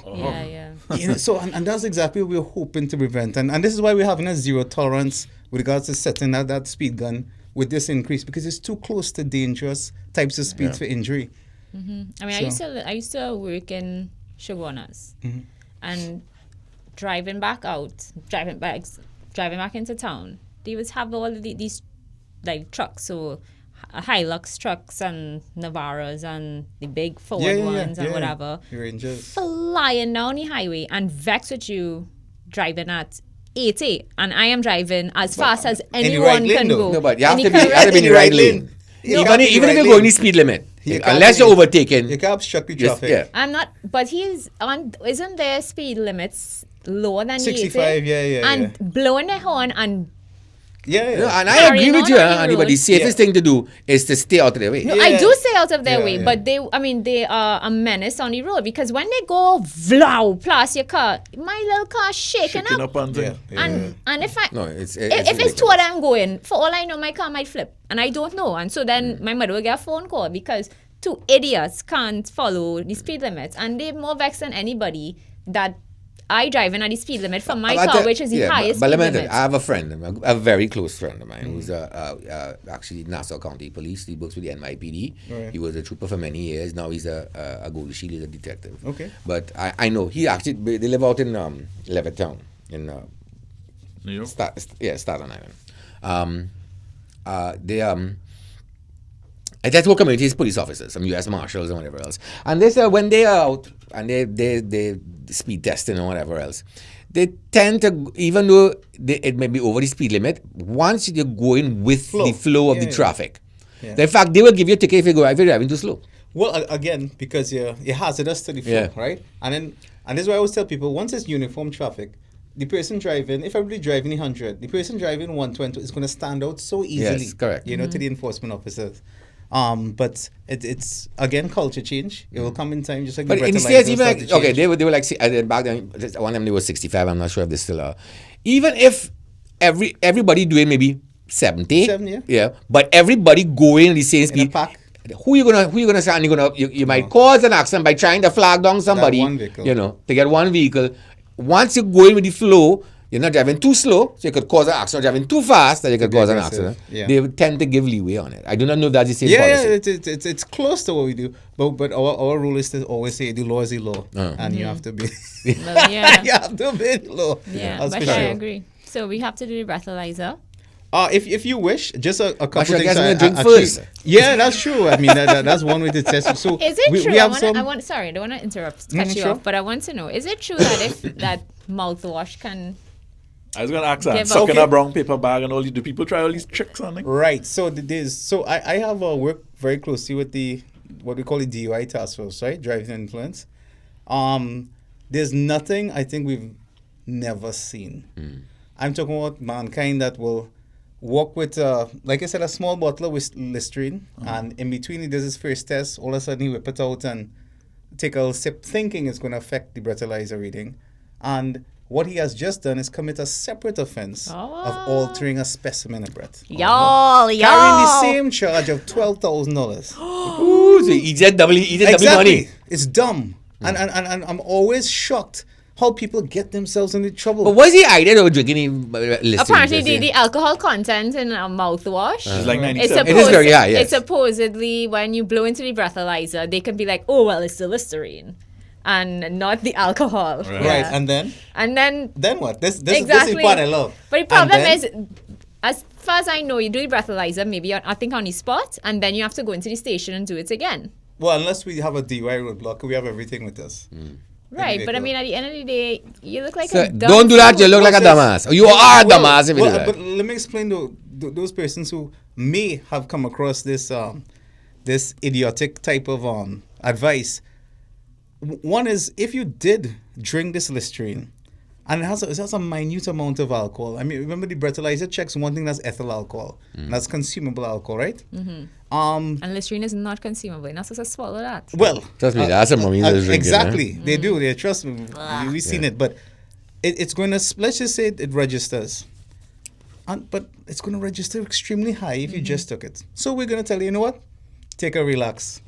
Yeah. So, and that's exactly what we're hoping to prevent. And this is why we're having a zero tolerance with regards to setting that speed gun with this increase, because it's too close to dangerous types of speeds for injury. I mean, I used to work in Shogunas, and driving back into town, they would have all of these like trucks, so Hilux trucks and Navaras and the big forward ones and whatever, Rangers flying down the highway and vex with you driving at 80, and I am driving as fast as anyone can go. no, but you have In to the be correct in the right lane. Even if you're going the speed limit, unless you're overtaken, you can't obstruct the just, traffic. I'm not, but he's on. Isn't there speed limits lower than 65, 80? yeah. And blowing the horn and No, and I agree with you, Carrying on Andy, but the road. safest thing to do is to stay out of their way. no, I do stay out of their Yeah, way, yeah. but they are a menace on the road, because when they go vlow past your car, my little car shaking Shaking up. up and thing. And if I No, it's if it's ridiculous. two of them going, for all I know, my car might flip, and I don't know. And so then my mother will get a phone call because two idiots can't follow the speed limits, and they're more vexed than anybody that I driving at the speed limit for my car, which is the highest but speed let me tell you, limit. I have a friend, a very close friend of mine, who's actually Nassau County Police. He works with the NYPD. Right. He was a trooper for many years. Now he's a Gold Shield, he's a detective. Okay. But I know he actually, they live out in Levittown, in New York. Staten Island. That's what communities, police officers, some U.S. Marshals and whatever else. And they say when they are out and they speed testing or whatever else, they tend to, even though it may be over the speed limit, once you're going with the flow of the traffic, in fact, they will give you a ticket if you're driving too slow. Well, again, because you're hazardous to the flow, right? And this is why I always tell people, once it's uniform traffic, the person driving, if everybody driving 100, the person driving 120 is going to stand out so easily. Yes, correct. To the enforcement officers. But it's again culture change. It will come in time, just like But the in the breathalyzer States, even started like, to okay, change. they were like back then. One of them they were 65. I'm not sure if they still are. Even if everybody doing maybe 70, 70, yeah, but everybody going at the same in a speed. pack. Who you gonna say? And you might cause an accident by trying to flag down somebody. one vehicle. To get one vehicle. Once you're going with the flow, you're not driving too slow, so you could cause an accident. Driving too fast, that you could cause an aggressive, accident. yeah. They would tend to give leeway on it. I do not know if that's the same Yeah, policy. it's close to what we do, but our rule is to always say the law is the law, and you have to be Well, yeah. you have to obey the law. Yeah, That's but for I sure. agree. So we have to do the breathalyzer. If you wish, just a couple But I things. guess I'm gonna drink actually- first. Yeah, that's true. I mean, that's one way to test it. So Is it we true? have Sorry, I don't want to interrupt, cut you sure. off, but I want to know: is it true that if that mouthwash can? I was gonna ask that. Give Sucking okay. a brown paper bag and all these. Do people try all these tricks on it? Right. So I have worked very closely with the what we call the DUI task force, right? Driving influence. There's nothing I think we've never seen. I'm talking about mankind that will walk with, like I said, a small bottle with Listerine, and in between he does his first test. All of a sudden he whip it out and take a little sip, thinking it's going to affect the breathalyzer reading, and what he has just done is commit a separate offense of altering a specimen of breath. Y'all. Carrying the same charge of $12,000. Ooh, so he just double money. It's dumb. And I'm always shocked how people get themselves into trouble. But what's the idea of drinking Listerine? Apparently, the alcohol content in a mouthwash. It's like It's 97. It is very high, yes. It's supposedly when you blow into the breathalyzer, they can be like, "Oh well, it's the Listerine," and not the alcohol. Right. Yeah. Right, and then then what? This is exactly. the part I love. But the problem And is, as far as I know, you do the breathalyzer maybe I think on the spot, and then you have to go into the station and do it again. well, unless we have a DUI roadblock, we have everything with us. Right, but I vehicle. mean, at the end of the day, you look like So a dumb don't do that, you fool. look like a dumbass. You are a dumbass if you do that. But let me explain to those persons who may have come across this this idiotic type of advice. One is, if you did drink this Listerine, and it has a minute amount of alcohol. I mean, remember the breathalyzer checks one thing, that's ethyl alcohol. And that's consumable alcohol, right? And Listerine is not consumable. You're not supposed to swallow that. Well, Trust me, that's a mommy that's drinking. exactly. They do. They trust me. We've seen it, but it's going to. Let's just say it registers, but it's going to register extremely high if you just took it. So we're going to tell you, you know what? Take a relax,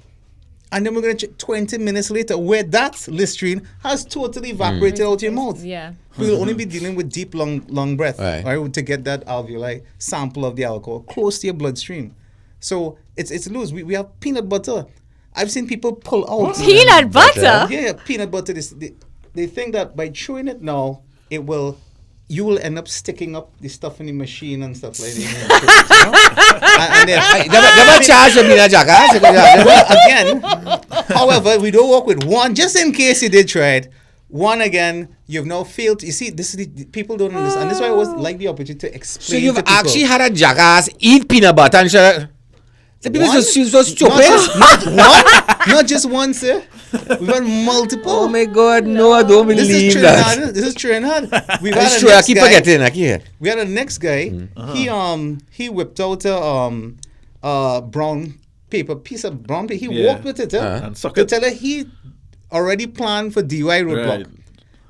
and then we're going to check 20 minutes later where that Listerine has totally evaporated out your mouth. Yeah. We'll only be dealing with deep, long breath, Right. right? To get that alveoli sample of the alcohol close to your bloodstream. So it's loose. We have peanut butter. I've seen people pull out. Peanut butter? Yeah, peanut butter. They think that by chewing it now, you will end up sticking up the stuff in the machine and stuff like that. and then, Never charge for being a jackass. well, again, however, we don't work with one, just in case you did try it. One again, you've now failed. You see, this is the people don't understand. And this is why I always like the opportunity to explain. So you've to people. actually had a jackass eat peanut butter and share. The people One? so stupid. Not one, not just one, sir. We've had multiple. Oh my God, no, I don't This is believe Trinidad. that. This is Trinidad. We've had It's a true, I next keep guy. forgetting. I keep. We had a next guy. He whipped out a brown paper, piece of brown paper. He Yeah. walked with it. And suck to it. tell her he already planned for DUI roadblock. Right.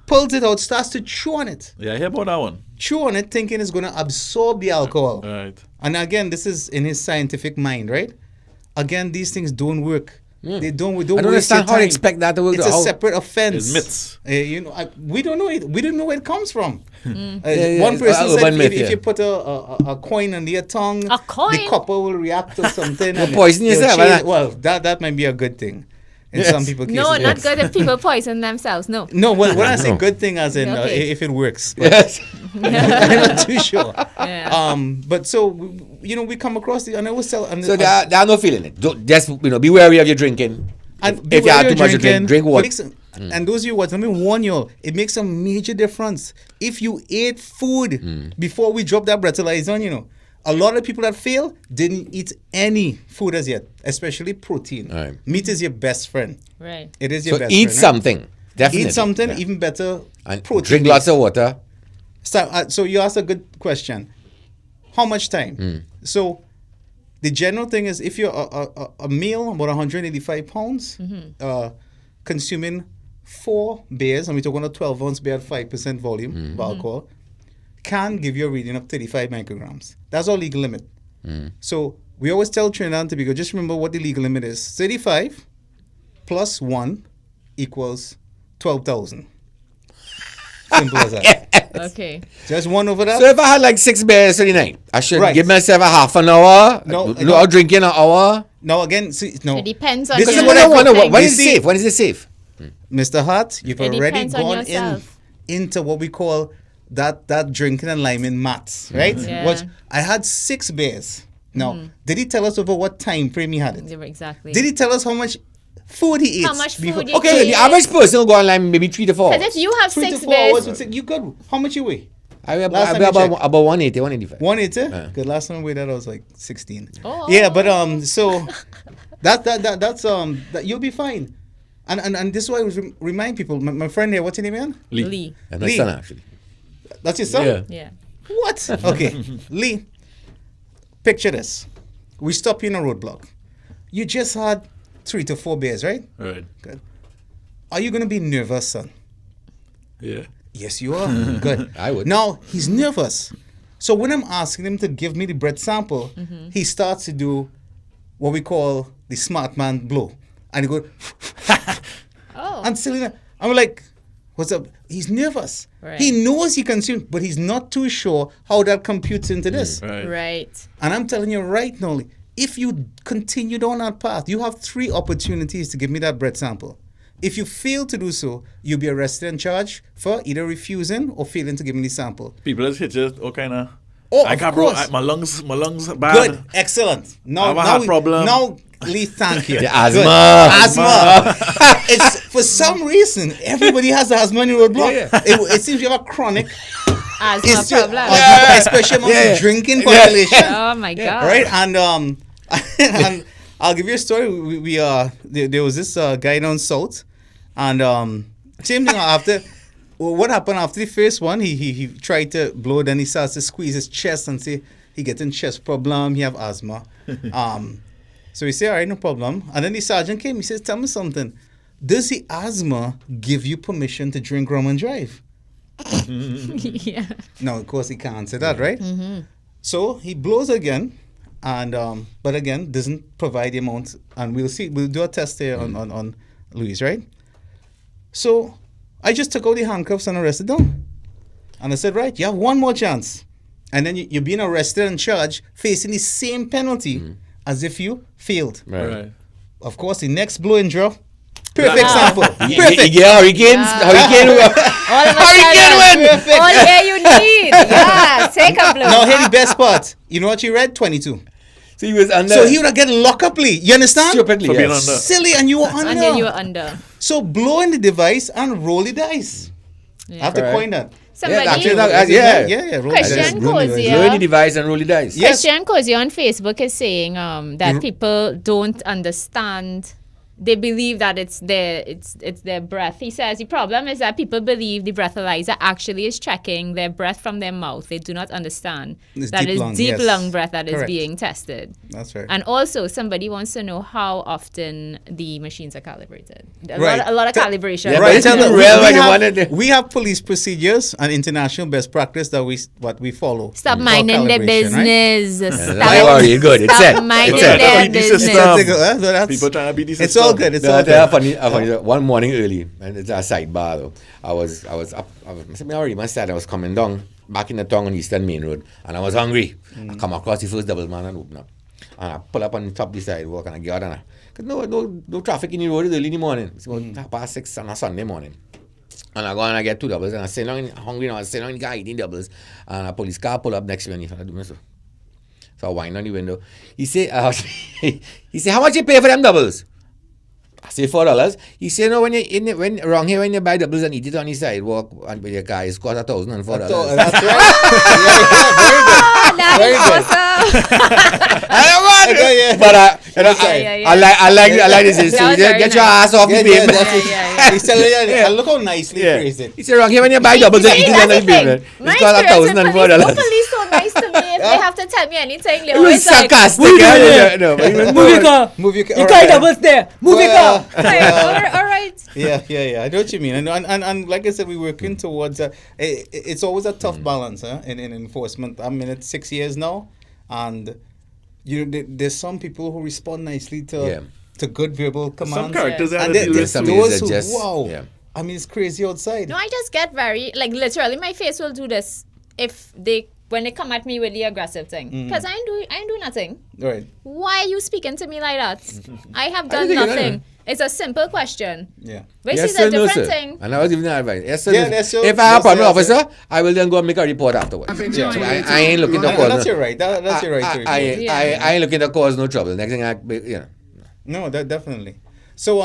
Pulls it out, starts to chew on it. Yeah, I hear about that one. Chew on it, thinking it's going to absorb the alcohol. Right. And again, this is in his scientific mind, right? Again, these things don't work. They don't. We don't. I don't waste your understand how they time. expect that to work. It's a How- separate offense. It's myths. We don't know it. We don't know where it comes from. yeah, One person urban said myth, if yeah. you put a coin under your tongue, A coin? the copper will react to something. and poison it'll yourself, change- right? Well, that might be a good thing in Yes. some people's cases. No, not yes. good if people poison themselves. No. No, when I say good thing, as in Okay. if it works. But Yes. I'm not too sure. Yeah. But so we come across the, and I always tell. And So there are no feeling it. Just be wary of your drinking. And If you have too much to drinking, drink water. And those of you what, let me warn you all, it makes a major difference. If you ate food before we dropped that breathalyzer on, a lot of people that fail didn't eat any food as yet, especially protein. Right. Meat is your best friend. Right. It is your So best eat friend. right? something. Definitely. Eat something, Yeah. even better, And protein. drink lots of water. So you asked a good question. How much time? So the general thing is if you're a male about 185 pounds, consuming 4 beers, and we're talking a 12-ounce beer at 5% volume of alcohol, can give you a reading of 35 micrograms. That's our legal limit. So we always tell Trinidad and Tobago, just remember what the legal limit is. 35 plus 1 equals 12,000. Simple as that. Okay. Just 1 over that. So if I had like 6 beers every night, I should Right. give myself a half an hour. No, I'll drink in an hour. Now again, see, no. It depends on This your is what I wonder. thing. When You is it see- safe? When is it safe? Mr. Hart, you've It already depends on gone yourself. into what we call that drinking and liming maths, right? Yeah. Which I had 6 beers. Now, did he tell us over what time frame he had it? Exactly. Did he tell us how much food he eats? How much before- food you Okay, eat? the average person will go online maybe 3 to 4 Because hours. if you have 3 to 6 4 hours. beers, would say, you good. How much you weigh? I weigh Last time you about checked. 180, 185. 180? Good. Last time I weighed that I was like 16. Oh. Yeah, but so that's that you'll be fine. And this is why I was remind people. My friend here, what's your name again? Lee. And my Lee. son actually. That's your son? Yeah. Yeah. What? Okay. Lee, picture this. We stop you in a roadblock. You just had 3 to 4 beers, right? Right. Good. Are you going to be nervous, son? Yeah. Yes, you are. Good. I would. Now, he's nervous. So when I'm asking him to give me the bread sample, he starts to do what we call the smart man blow. And he goes, Oh. and Selena, I'm like, what's up? He's nervous. Right. He knows he consumed, but he's not too sure how that computes into this. Right. Right. And I'm telling you right now, if you continue down that path, you have 3 opportunities to give me that bread sample. If you fail to do so, you'll be arrested and charged for either refusing or failing to give me the sample. People just hit you, all kind of. Oh, I of got bro, course. my lungs bad. Good, excellent. I have a heart problem. Now, Lee, thank you. The Good. asthma. Asthma. It's for some reason everybody has asthma in your blood. Yeah. It seems you have a chronic, Asthma it's problem. especially among the drinking Yeah. population. Oh my God. Right, and and I'll give you a story. We there was this guy down south, and same thing after. What happened after the first one? He tried to blow, then he starts to squeeze his chest and say he getting chest problem. He have asthma. So he said, all right, no problem. And then the sergeant came. He says, tell me something. Does the asthma give you permission to drink rum and drive? Yeah. No, of course he can't answer that, right? So he blows again, and but again doesn't provide the amount. And we'll see. We'll do a test here on Luis, right? So I just took out the handcuffs and arrested him, and I said, right, you have one more chance, and then you're being arrested and charged, facing the same penalty as if you failed. Right. Of course, the next blow and draw. Perfect example. You Perfect. get hurricanes. Hurricane. All of a Hurricane sudden, all air you need. Yeah. Take a blow. Now, here the best part. You know what you read? 22. So he was under. So he would have get lock up Lee. You understand? stupidly. For being Yes. under. Silly, and you were under. And then you were under. So blow in the device and roll the dice. I have to Correct. coin that. Somebody, actually, that- yeah. yeah. Roll Christian the dice. Cozy, Blow in the device and roll the dice. Yes. Christian Cozy on Facebook is saying that people don't understand. They believe that it's their breath. He says the problem is that people believe the breathalyzer actually is checking their breath from their mouth. They do not understand It's that deep is lung, deep yes. lung breath that is Correct. being tested. That's right. And also, somebody wants to know how often the machines are calibrated. Right. A lot of Te- calibration. Yeah, but Right. it's not We- real we when you have- wanted to- we have police procedures and international best practice that we follow. Stop for minding their calibration, right? business. Don't worry, you're good. It's Stop set. minding It's set. their It's a business. system. So that's- People trying to be decent. It's all good. It's all That's good. funny. One morning early, and it's a sidebar though. I was up. I already must said I was coming down back in the town on Eastern Main Road, and I was hungry. I come across the first double man and open up, and I pull up on the top of the sidewalk and I get out and cause no traffic in the road. It's early in the morning. It's about 6:30 on a Sunday morning. And I go and I get 2 doubles, and I sit down hungry now. I sit down in the car eating doubles, and a police car pull up next to me, and I do me so. So I wind on the window. He say, how much you pay for them doubles? I say $4. He say, no, when around here when you buy doubles and eat it on the sidewalk and with your car, it's cost $1,004. That's right. That Very is good. awesome. I don't want it. Okay, yeah. But Yeah. I like this. So That was get very your nice. ass off the Yeah, pavement. that's it. Yeah. He's telling you, and look how nicely phrased it. He said, around here when you buy doubles and eat it on the That's the thing. pavement, My it's cost experience with $1,004. police so nice to me. if they have to tell me anything, they It was always like, sarcastic. What are you doing Yeah, there? no, but even Move your though- car. Move your car. You All can't right. double there. Move your car. like, all right. Yeah. I know what you mean. And like I said, we're working towards. It's always a tough balance in enforcement. I'm in it 6 years now, and there's some people who respond nicely to good verbal commands. Some characters Yeah. are And the there- deal there's with some too. days those that who, just- wow. yeah. I mean, it's crazy outside. No, I just get very, like, literally, my face will do this when they come at me with the aggressive thing. Because I ain't do nothing. Right. Why are you speaking to me like that? I have I done think you know. nothing. It's a simple question. Yeah. Which Yes, is sir, a no, different sir. thing. And I was giving that advice. Yes, sir. Yeah, no, that's sir. your- If I have a problem, that's your- officer, I will then go and make a report afterwards. Happy So 2018. I ain't looking to And cause that's no, your right. That's your right. to I report. ain't looking to cause no trouble. Next thing No, definitely. So,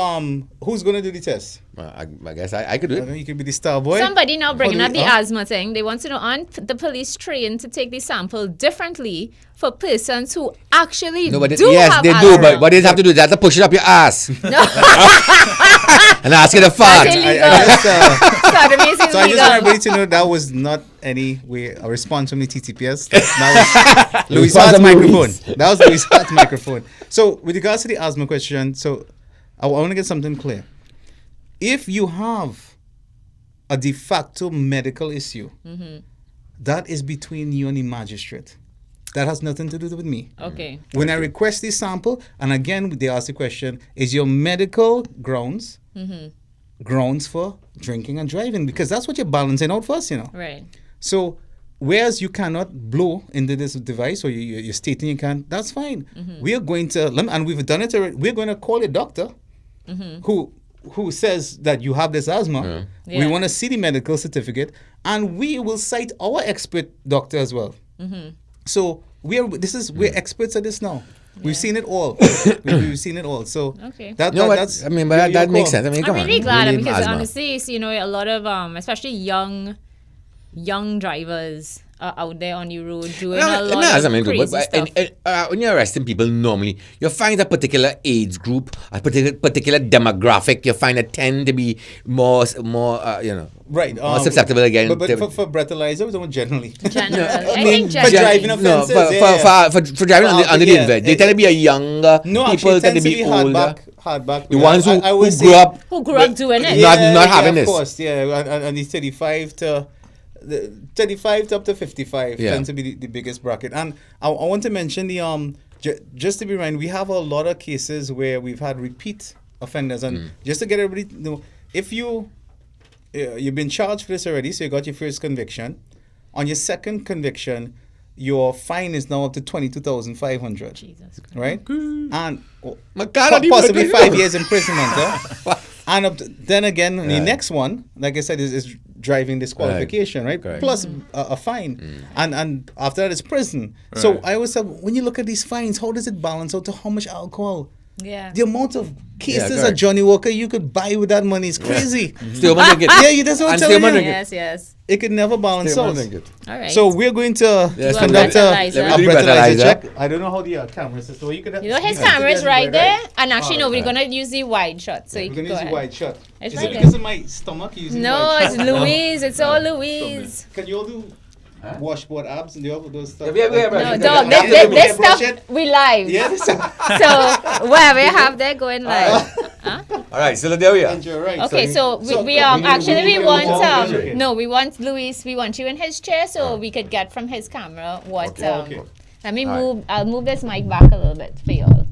who's gonna do the test? I guess I could do I it. know you could be the star boy. Somebody now bringing How up do the we- asthma thing. They want to know, aren't the police trained to take the sample differently for persons who actually No, but do yes, have they asthma? do. But what they have to do is they have to push it up your ass No, and ask you to fart. that's I illegal. just, Sodomy is so I just want illegal. everybody to know that was not any way a response from the TTPS. That was Luis Hart's from Luis. microphone. That was Luis Hart's microphone. So with regards to the asthma question, so I want to get something clear. If you have a de facto medical issue, that is between you and the magistrate. That has nothing to do with me. Okay. When I request this sample, and again they ask the question, is your medical grounds grounds for drinking and driving? Because that's what you're balancing out first, Right. So whereas you cannot blow into this device, or you're stating you can, that's fine. We are going to, and we've done it already, we're going to call a doctor who says that you have this asthma. We Yeah. want to see the medical certificate, and we will cite our expert doctor as well. So we're experts at this now. We've seen it all. We've seen it all. So Okay. No, but that's I mean, but that makes sense. I mean, come I'm on. really glad Really because asthma. honestly, so, a lot of especially young drivers are out there on the road doing a lot of crazy stuff. When you're arresting people, normally you find a particular age group, a particular demographic. You find that tend to be more, right. more susceptible again. But for breathalyzer, we don't generally. General. I mean, think for general. driving offenses, for driving under the yeah, influence, they tend to be a younger No, people actually, it tend tends to to be be older. hardback. The ones I who would say- grew up Who grew up doing it? not having of this. course, yeah, and the 35 to up to 55 Yeah. tends to be the biggest bracket. And I want to mention the just to be reminded, we have a lot of cases where we've had repeat offenders, and just to get everybody to know, if you've been charged for this already, so you got your first conviction. On your second conviction, your fine is now up to 22,500. Jesus Christ. Right? And My God, I didn't possibly even- 5 years imprisonment. And then again, the next one, like I said, is driving disqualification, right? Correct. Plus a fine. And after that, it's prison. So I always say, when you look at these fines, how does it balance out to how much alcohol? Yeah. The amount of cases correct. of Johnny Walker you could buy with that money is crazy. Still man drink it. Yeah, that's what I'm And still telling man you. drink it. Yes. It could never balance Still man out. drink it. All right. So we're going to Yes, conduct breathalyzer. a Let me do breathalyzer breathalyzer. check. I don't know how the camera is. So you could his camera is right there, and actually, no, we're gonna use the wide shot. So you We're can going to go use ahead. a wide shot. It's Is right it because there. of my stomach? You're using No, wide it's shot? Louise. It's all Louise. Can you all do washboard abs and do all those stuff? Yeah, we have No, Yeah, dog. yeah, This stuff we live. Yeah, this So whatever you have there going live. All right, so there we are. and you're right. Okay, so we we want Luis. We want you in his chair so we could get from his camera what. Okay. Let me All right. move. I'll move this mic back a little bit for y'all.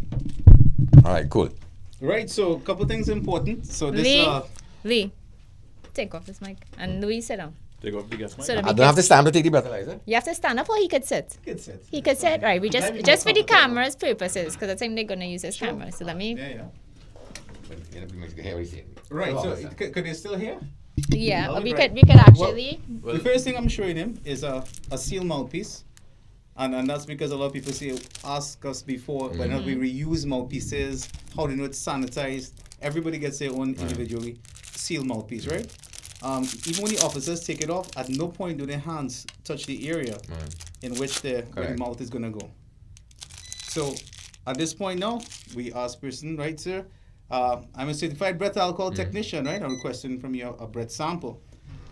All right, cool. Right, so a couple things important. So this Lee, take off this mic, and Luis sit down. Take off the gas mic. So that I we don't can, have to stand to take the breathalyzer. you have to stand up, or he could sit. gets it. He could sit, right? We just for the camera's purposes, because I think they're gonna use this camera. So let me. Yeah. Hear what he's saying. Right, so could they still hear? Yeah, Well, we right. could actually. The first thing I'm showing him is a seal mouthpiece. And that's because a lot of people ask us before whenever we reuse mouthpieces, how do you know it's sanitized? Everybody gets their own individually seal mouthpiece, right? Even when the officers take it off, at no point do their hands touch the area in which where the Correct. mouth is going to go. So at this point now, we ask person, right, sir? I'm a certified breath alcohol technician, right? I'm requesting from you a breath sample.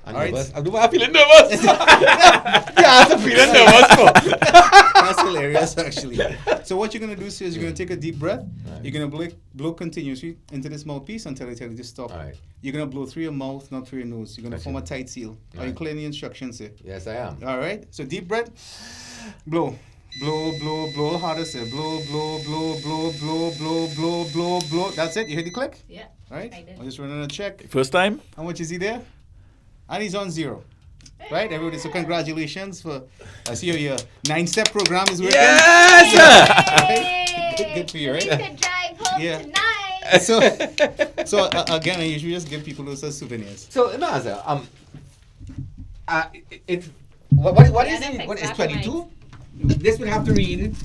I'm All right. nervous. I'm feeling nervous. Yeah, I'm feeling nervous for. That's hilarious, actually. So what you're gonna do is you're gonna take a deep breath. You're gonna blow continuously into this mouthpiece until I tell you to stop. All right. You're gonna blow through your mouth, not through your nose. You're gonna Gotcha. form a tight seal. Are you Right. clear in the instructions here? Yes, I am. All right. So deep breath. Blow. Blow, blow, blow. Harder, say blow, blow, blow, blow, blow, blow, blow, blow, blow. That's it. You hear the click? Yeah. All right. I did. I'm just running a check. First time? How much is he there? And he's on 0. Right, everybody. So congratulations for. I see your 9-step program is working. Yes! Right? Good for you, right? We could drive home Yeah. tonight. So again, I usually just give people those as souvenirs. So, no, sir. It's what is Yeah, it? What is that's 22? This would have to read.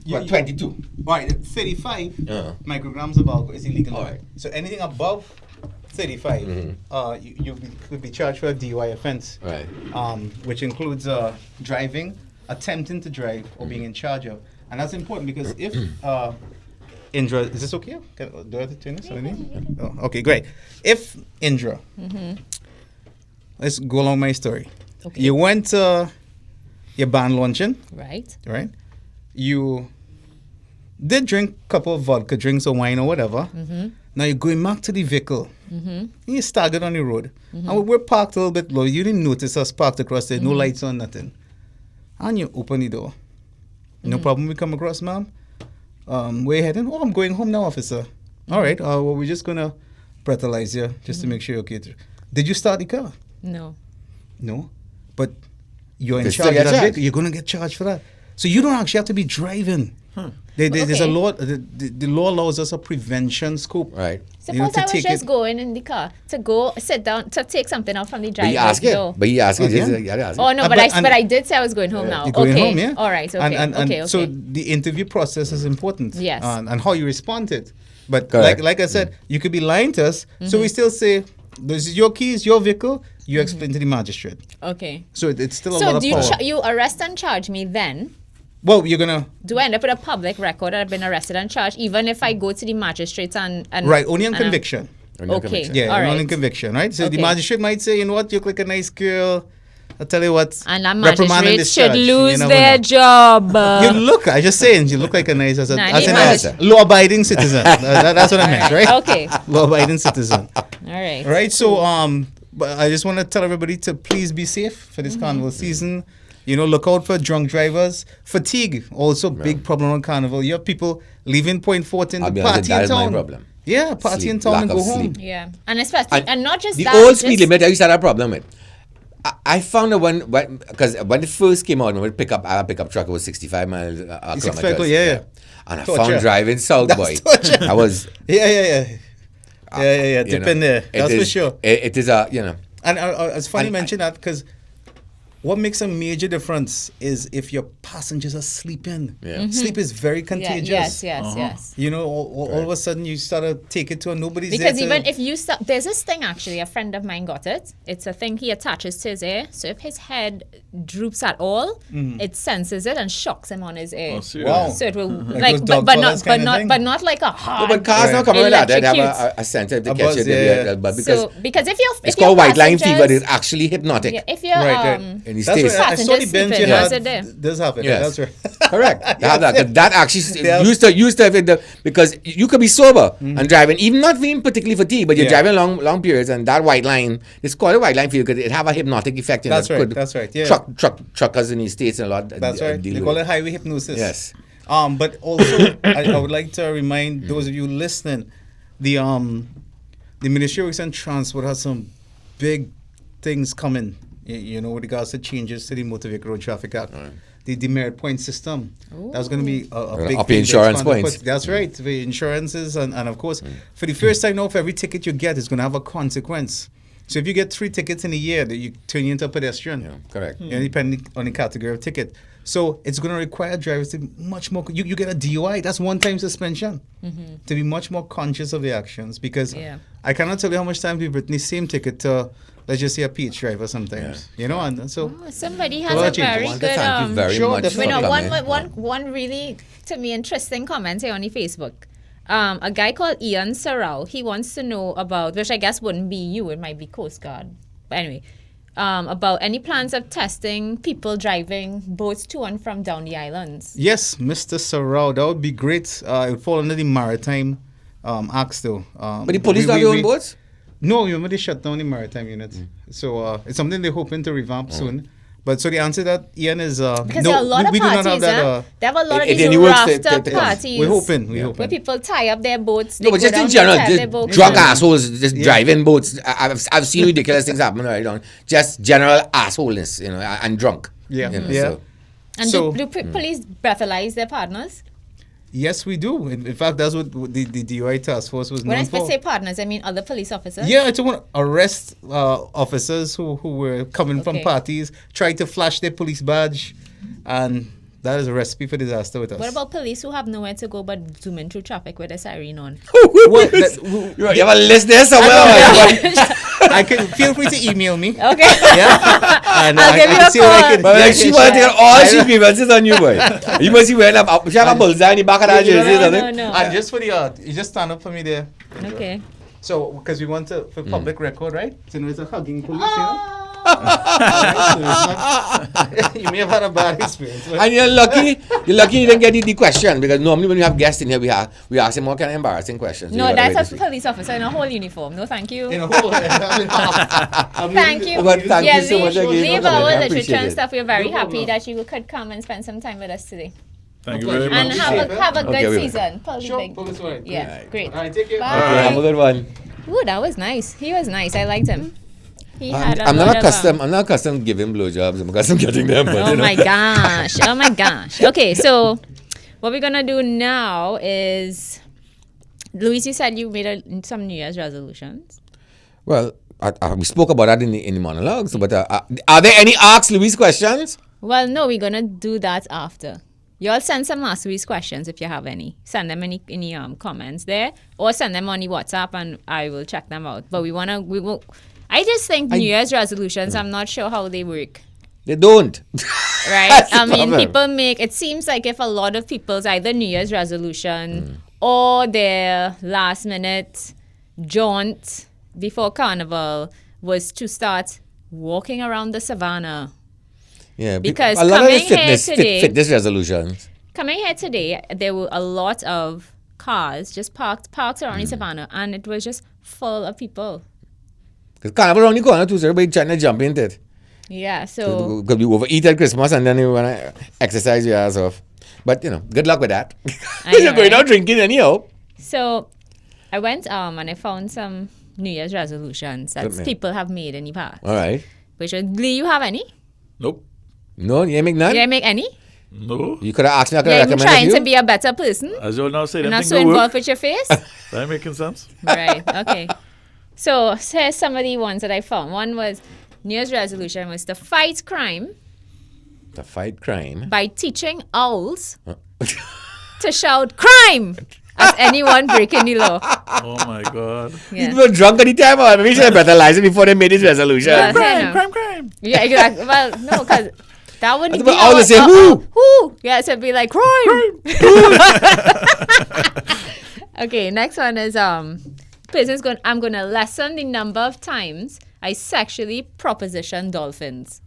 What, 22? All right, 35 micrograms of alcohol is illegal. All right. So anything above 35, you could be charged for a DUI offense. Right. Which includes driving, attempting to drive, or being in charge of. And that's important because if Indra, is this okay? Do I have to turn this? Oh, okay, great. If Indra, let's go along my story. Okay. You went to your band luncheon, Right. right? You did drink a couple of vodka drinks or wine or whatever. Now you're going back to the vehicle. You staggered on the road. And we're parked a little bit low. You didn't notice us parked across there, no lights on, nothing. And you open the door. No problem, we come across, ma'am. Where you heading? Oh, I'm going home now, officer. All right, well, we're just going to breathalyze you just to make sure you're okay. Did you start the car? No. No. But you're in They still charge get of that charged. vehicle. You're going to get charged for that. So you don't actually have to be driving. There's a Okay. law. The law allows us a prevention scope. Right. You know, Suppose to I was take just it- going in the car to go sit down to take something out from the But driver's you ask it. door. But you ask it. Okay. Yeah, ask Oh it. no, But- but I did say I was going home now. You're going okay. home, yeah? All right. Okay. And So okay. the interview process is important. Yes. And how you respond to it. But Correct. like I said, you could be lying to us. So we still say, this is your keys, your vehicle. You explain to the magistrate. Okay. So it's still a lot So of do you power. you arrest and charge me then? Well, you're going to... Do I end up with a public record that I've been arrested and charged, even if I go to the magistrate and Right, only on and, conviction. Okay. Yeah, All only right. conviction, right? So the Okay. magistrate might say, you know what, you look like a nice girl. I'll tell you what. And that reprimand and magistrate should discharge. You lose never their know. job. You look, I just saying, you look like a nice, as Nah, a the magis- law-abiding citizen. That's what I meant, right? Okay. Law-abiding citizen. All right. Right, so but I just want to tell everybody to please be safe for this carnival season. You know, look out for drunk drivers. Fatigue, also big problem on carnival. You have people leaving Point Fortin I'll to be honest, party that in is my town. problem. Yeah, party Sleep, in town lack and of go home. sleep. Yeah, and especially and not just the that. old just- speed limit I used to have a problem with. I found that because when it first came out, when we pick up truck, it was 65 miles kilometers. yeah. And I Torture. found driving south, That's boy. torture. I was Yeah. you Dip know, in there. it That's for is- sure. It is a, you know. And it's funny you And- mention that because what makes a major difference is if your passengers are sleeping. Yeah. Sleep is very Yeah, contagious. yes. You know, all of a sudden you start to take it to a nobody's Because there even to, if you start, there's this thing actually, a friend of mine got it. It's a thing he attaches to his ear. So if his head droops at all, it senses it and shocks him on his ear. Oh, serious? Wow. So it will Like those dog but collars not kind of thing? but not like a hard. But cars now come with that. They have electrocute. a sensor to A catch buzz, it. yeah. But because So because if you're it's if your called white line fever, passengers- it's actually hypnotic. yeah, if you're Right. And he That's stays. right. I saw the Passengers bench you sleeping, had. yes, it is. Does happen. Yes. That's right. Correct. They have that. 'Cause that actually They have- used to have it because you could be sober and driving, even not being particularly fatigued, but you're Yeah. driving long periods, and that white line, it's called a white line for you because it have a hypnotic effect. That's right, that's right, yeah. Truckers in the States and a lot. That's right. deal They with call it. it highway hypnosis. Yes. But also, I would like to remind those of you listening, the Ministry of Works and Transport has some big things coming. You know, with regards to changes to the Motor Vehicle Road Traffic Act. The demerit point system. That's going to be a big Up thing to insurance expand. points. That's right. The insurances and of course, for the first time now, for every ticket you get, it's going to have a consequence. So if you get 3 tickets in a year, that you turn you into a pedestrian. Yeah, correct. You know, depending on the category of ticket. So it's going to require drivers to be much more. You get a DUI, that's one-time suspension. To be much more conscious of the actions because Yeah. I cannot tell you how much time we've written the same ticket to, let's just say, a PH driver sometimes. You know, and so. Oh, somebody Well, has a change. very I want to good thank you very Sure, much definitely. for You know, coming. one really to me interesting comment here on the Facebook. A guy called Ian Sarau, he wants to know about, which I guess wouldn't be you, it might be Coast Guard. But anyway, about any plans of testing people driving boats to and from down the islands. Yes, Mr. Sarau, that would be great. It would fall under the maritime acts, though. But the police don't have their own boats? No, remember they shut down the maritime unit. So it's something they're hoping to revamp soon. But so the answer to that, Ian, is because no, there are a lot we of do parties. not have that. They have a lot of It these only works rafter parties. We're hoping. Where people tie up their boats. No, they but go just in down general, and test their just boats drunk and- assholes just driving boats. I've seen ridiculous things happen right on. Just general assholeness, and drunk. Yeah, You know, yeah. so- And So- do police breathalyze their partners? Yes, we do. In fact, that's what the DUI task force was When I known for. say partners, I mean other police officers. Yeah, it's want to arrest officers who were coming from Okay. parties, try to flash their police badge, and that is a recipe for disaster with us. What about police who have nowhere to go but zooming through traffic with a siren on? Well, You have a list there somewhere. I can feel free to email me. Okay. Yeah, and I'll give you can a see what call. I can. But like, she want to take all I she know. grievances on you, boy. You must be wearing she have a bullseye in the back of that jersey or something. No. And just for the you just stand up for me there. Okay. So because we want to for public record, right? So it's a hugging police, you may have had a bad experience. But And you're lucky you didn't get the question, because normally when we have guests in here, we ask them all kind of embarrassing questions. So No, you gotta wait that's to a see. police officer in a whole uniform. No, thank you. in a whole Thank you. But thank you so much again. Leave I our appreciate literature and it. stuff. We're very No happy problem. that you could come and spend some time with us today. Thank you very And much. have a good Okay, we will. season. Probably Sure, big. police right. Yeah, great. All right, take care. Bye. Okay, have a good one. Ooh, that was nice. He was nice. I liked him. He had a I'm lot not of, accustomed. I'm not accustomed to giving blowjobs. I'm accustomed to getting them. But, Oh my gosh. Oh my gosh. Okay, so what we're gonna do now is, Luis, you said you made some New Year's resolutions. Well, we spoke about that in the monologues. But are there any Ask Luis questions? Well, no, we're gonna do that after. Y'all send some Ask Luis questions if you have any. Send them any comments there, or send them on the WhatsApp, and I will check them out. But we will. I just think New Year's resolutions, I'm not sure how they work. They don't. Right? That's the I mean, problem. people it seems like if a lot of people's either New Year's resolution or their last minute jaunt before Carnival was to start walking around the savannah. Yeah, Because a lot of coming the fitness, here today- fitness resolutions. Coming here today, there were a lot of cars just parked around the savannah, and it was just full of people. Because Carnival around the corner too, so everybody trying to jump into it. Yeah, so Because we overeat at Christmas and then you want to exercise your ass off. But, good luck with that. I know, You're going right? out drinking anyhow. so I went and I found some New Year's resolutions that Good man. people have made in the past. All right. Which was, Lee, you have any? Nope. No, you ain't make none? Did I make any? No. You could have asked me, I could You're have even recommended trying you. to be a better person? As you all now say, You're them not things so don't work. involved with your face? That making sense? Right, okay. So here's some of the ones that I found. One was, New Year's resolution was to fight crime To fight crime. by teaching owls to shout crime at anyone breaking the law. Oh my God. Yeah. You were drunk at the time, or maybe you should have breathalyzer before they made this resolution. Well, you know. Crime. Yeah, exactly. Well, no, because that wouldn't That's be what I was saying, who? Yeah, so it'd be like crime. Okay, next one is I'm gonna lessen the number of times I sexually proposition dolphins.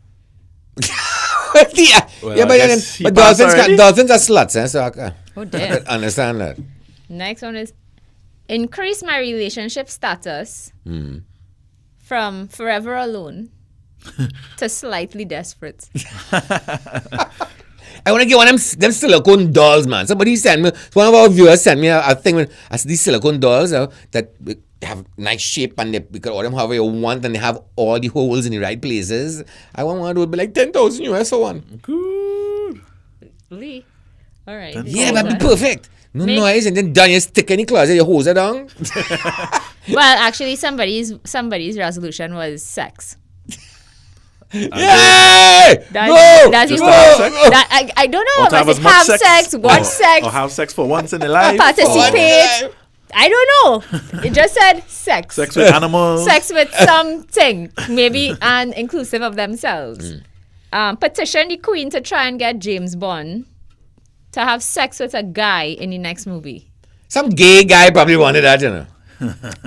yeah, Well, yeah, I but, guess he but passed dolphins, already. dolphins are sluts, so I Oh could dear. understand that. Next one is increase my relationship status from forever alone to slightly desperate. I want to get one of them silicone dolls, man. Somebody sent me, one of our viewers sent me a thing with these silicone dolls that have nice shape and we can order them however you want and they have all the holes in the right places. I want one that would be like 10,000 US for one. Good. Lee. All right. Yeah, that'd be perfect. No Make- noise, and then down you stick in the closet, you hose it down. Well, actually, somebody's resolution was sex. Yay! That's Just even- to have sex? that, I don't know Or to about as it. much Have sex, watch or, sex, Or have sex for once in their life. participate. I don't know. It just said sex. Sex with animals. Sex with something, maybe, and inclusive of themselves. Petition the Queen to try and get James Bond to have sex with a guy in the next movie. Some gay guy probably wanted that,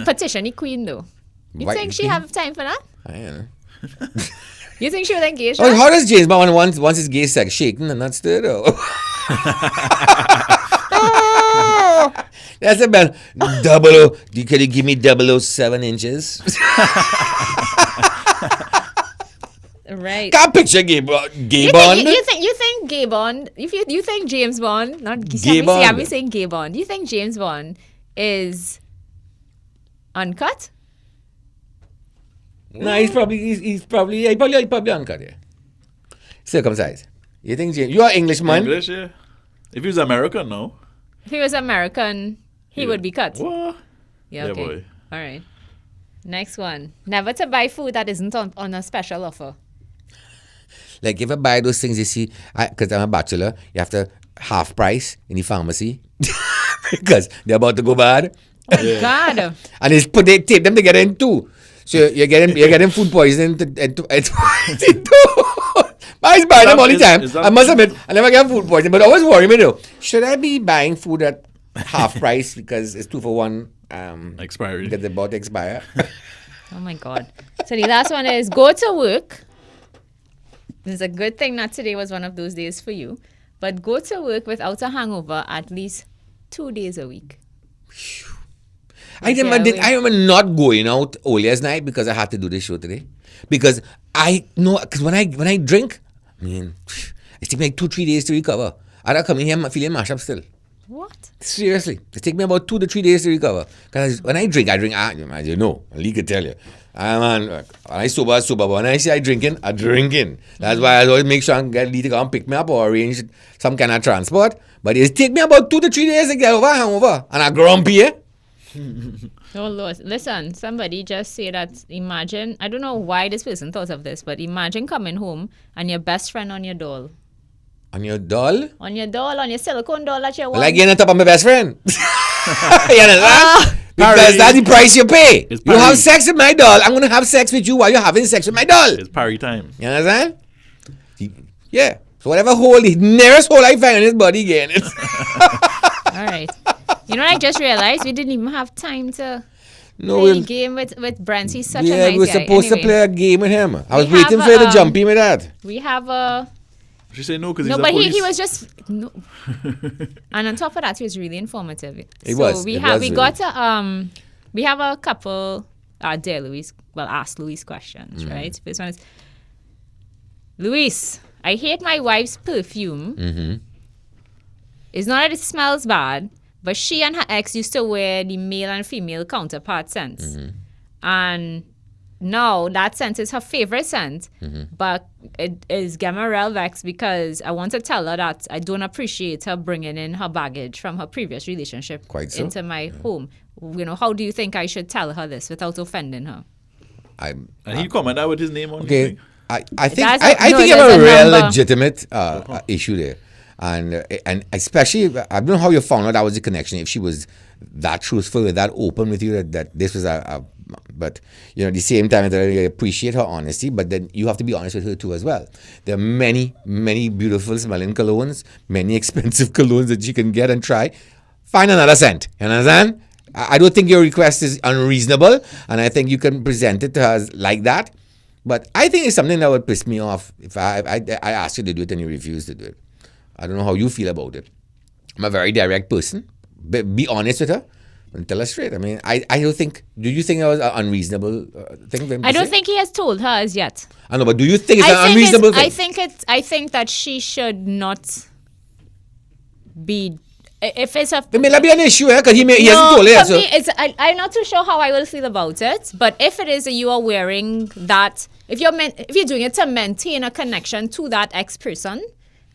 Petition the Queen, though. You Why- think she have time for that? I don't know. You think she was engaged? Oh, how does James Bond once his gay sex shaking and not stirred though? That's a bad double O. Can you give me 007 inches? Right. Can't picture gay Bond. You think gay Bond? If you think James Bond, not Gay Bond. I'm saying gay Bond. You think James Bond is uncut? No, he's probably uncut, yeah. Circumcised. You think James? You are Englishman. English, yeah. If he was American, no. If he was American, he would be cut. What? Yeah, okay. boy. All right. Next one. Never to buy food that isn't on a special offer. Like if I buy those things, you see, because I'm a bachelor, you have to half price in the pharmacy because they're about to go bad. Oh, God. And they tape them together in two. So you're getting food poisoning I used to buy them all the time. I must admit, I never get food poisoning, but I always worry me though. Should I be buying food at half price because it's 2 for 1? Expiry. Because they're about to expire. Oh, my God. So the last one is go to work. It's a good thing that today was one of those days for you. But go to work without a hangover at least 2 days a week. I remember not going out earlier night because I had to do this show today. Because because when I drink, I mean, it takes me like 2-3 days to recover. I don't come in here feeling mashed up still. What? Seriously. It takes me about 2 to 3 days to recover. Because when I drink, as you know, Lee could tell you. When I sober. But when I say I'm drinking. That's why I always make sure I get Lee to come pick me up or arrange some kind of transport. But it takes me about 2 to 3 days to get over hangover. And I'm grumpy, eh? Oh, Lord. Listen, somebody just say that, imagine, I don't know why this person thought of this, but imagine coming home and your best friend on your doll. On your doll? On your doll, on your silicone doll that you want. Like getting on top of my best friend. You understand? Because that's the price you pay. You have sex with my doll, I'm going to have sex with you while you're having sex with my doll. It's party time. You understand? Yeah. So whatever hole, the nearest hole I find in his body, again. All right. You know what I just realized? We didn't even have time to No, play a game with Brent. He's such a nice guy. we were supposed to play a game with him. I was We waiting have for you to a, jump in with that. We have a... She said no because No, he's but a police. he was just... No. And on top of that, he was really informative. It was. We It have was we got a we have a couple Dear Luis, ask Luis questions, right? First one is, Luis, I hate my wife's perfume. Mm-hmm. It's not that it smells bad, but she and her ex used to wear the male and female counterpart scents. Mm-hmm. And now that scent is her favorite scent, but it is getting real vexed because I want to tell her that I don't appreciate her bringing in her baggage from her previous relationship into my home. You know, how do you think I should tell her this without offending her? And he commented with his name on Okay. it. I think That's I no, think you have a there's a real number. legitimate issue there, and especially I don't know how you found out that was the connection. If she was that truthful, that open with you, that this was but you know, at the same time, I appreciate her honesty. But then you have to be honest with her too as well. There are many beautiful smelling colognes, many expensive colognes that you can get and try. Find another scent. You understand? I don't think your request is unreasonable, and I think you can present it to her like that. But I think it's something that would piss me off if I asked you to do it and you refuse to do it. I don't know how you feel about it. I'm a very direct person. Be honest with her and tell her straight. I mean, I don't think. Do you think that was an unreasonable thing for him to I don't say? think he has told her as yet. I know, but do you think it's an unreasonable thing? I think that she should not be. If it's a, There may not be an issue, because he hasn't told her. for So. me, I'm not too sure how I will feel about it. But if it is that you are wearing that, if you're doing it to maintain a connection to that ex person,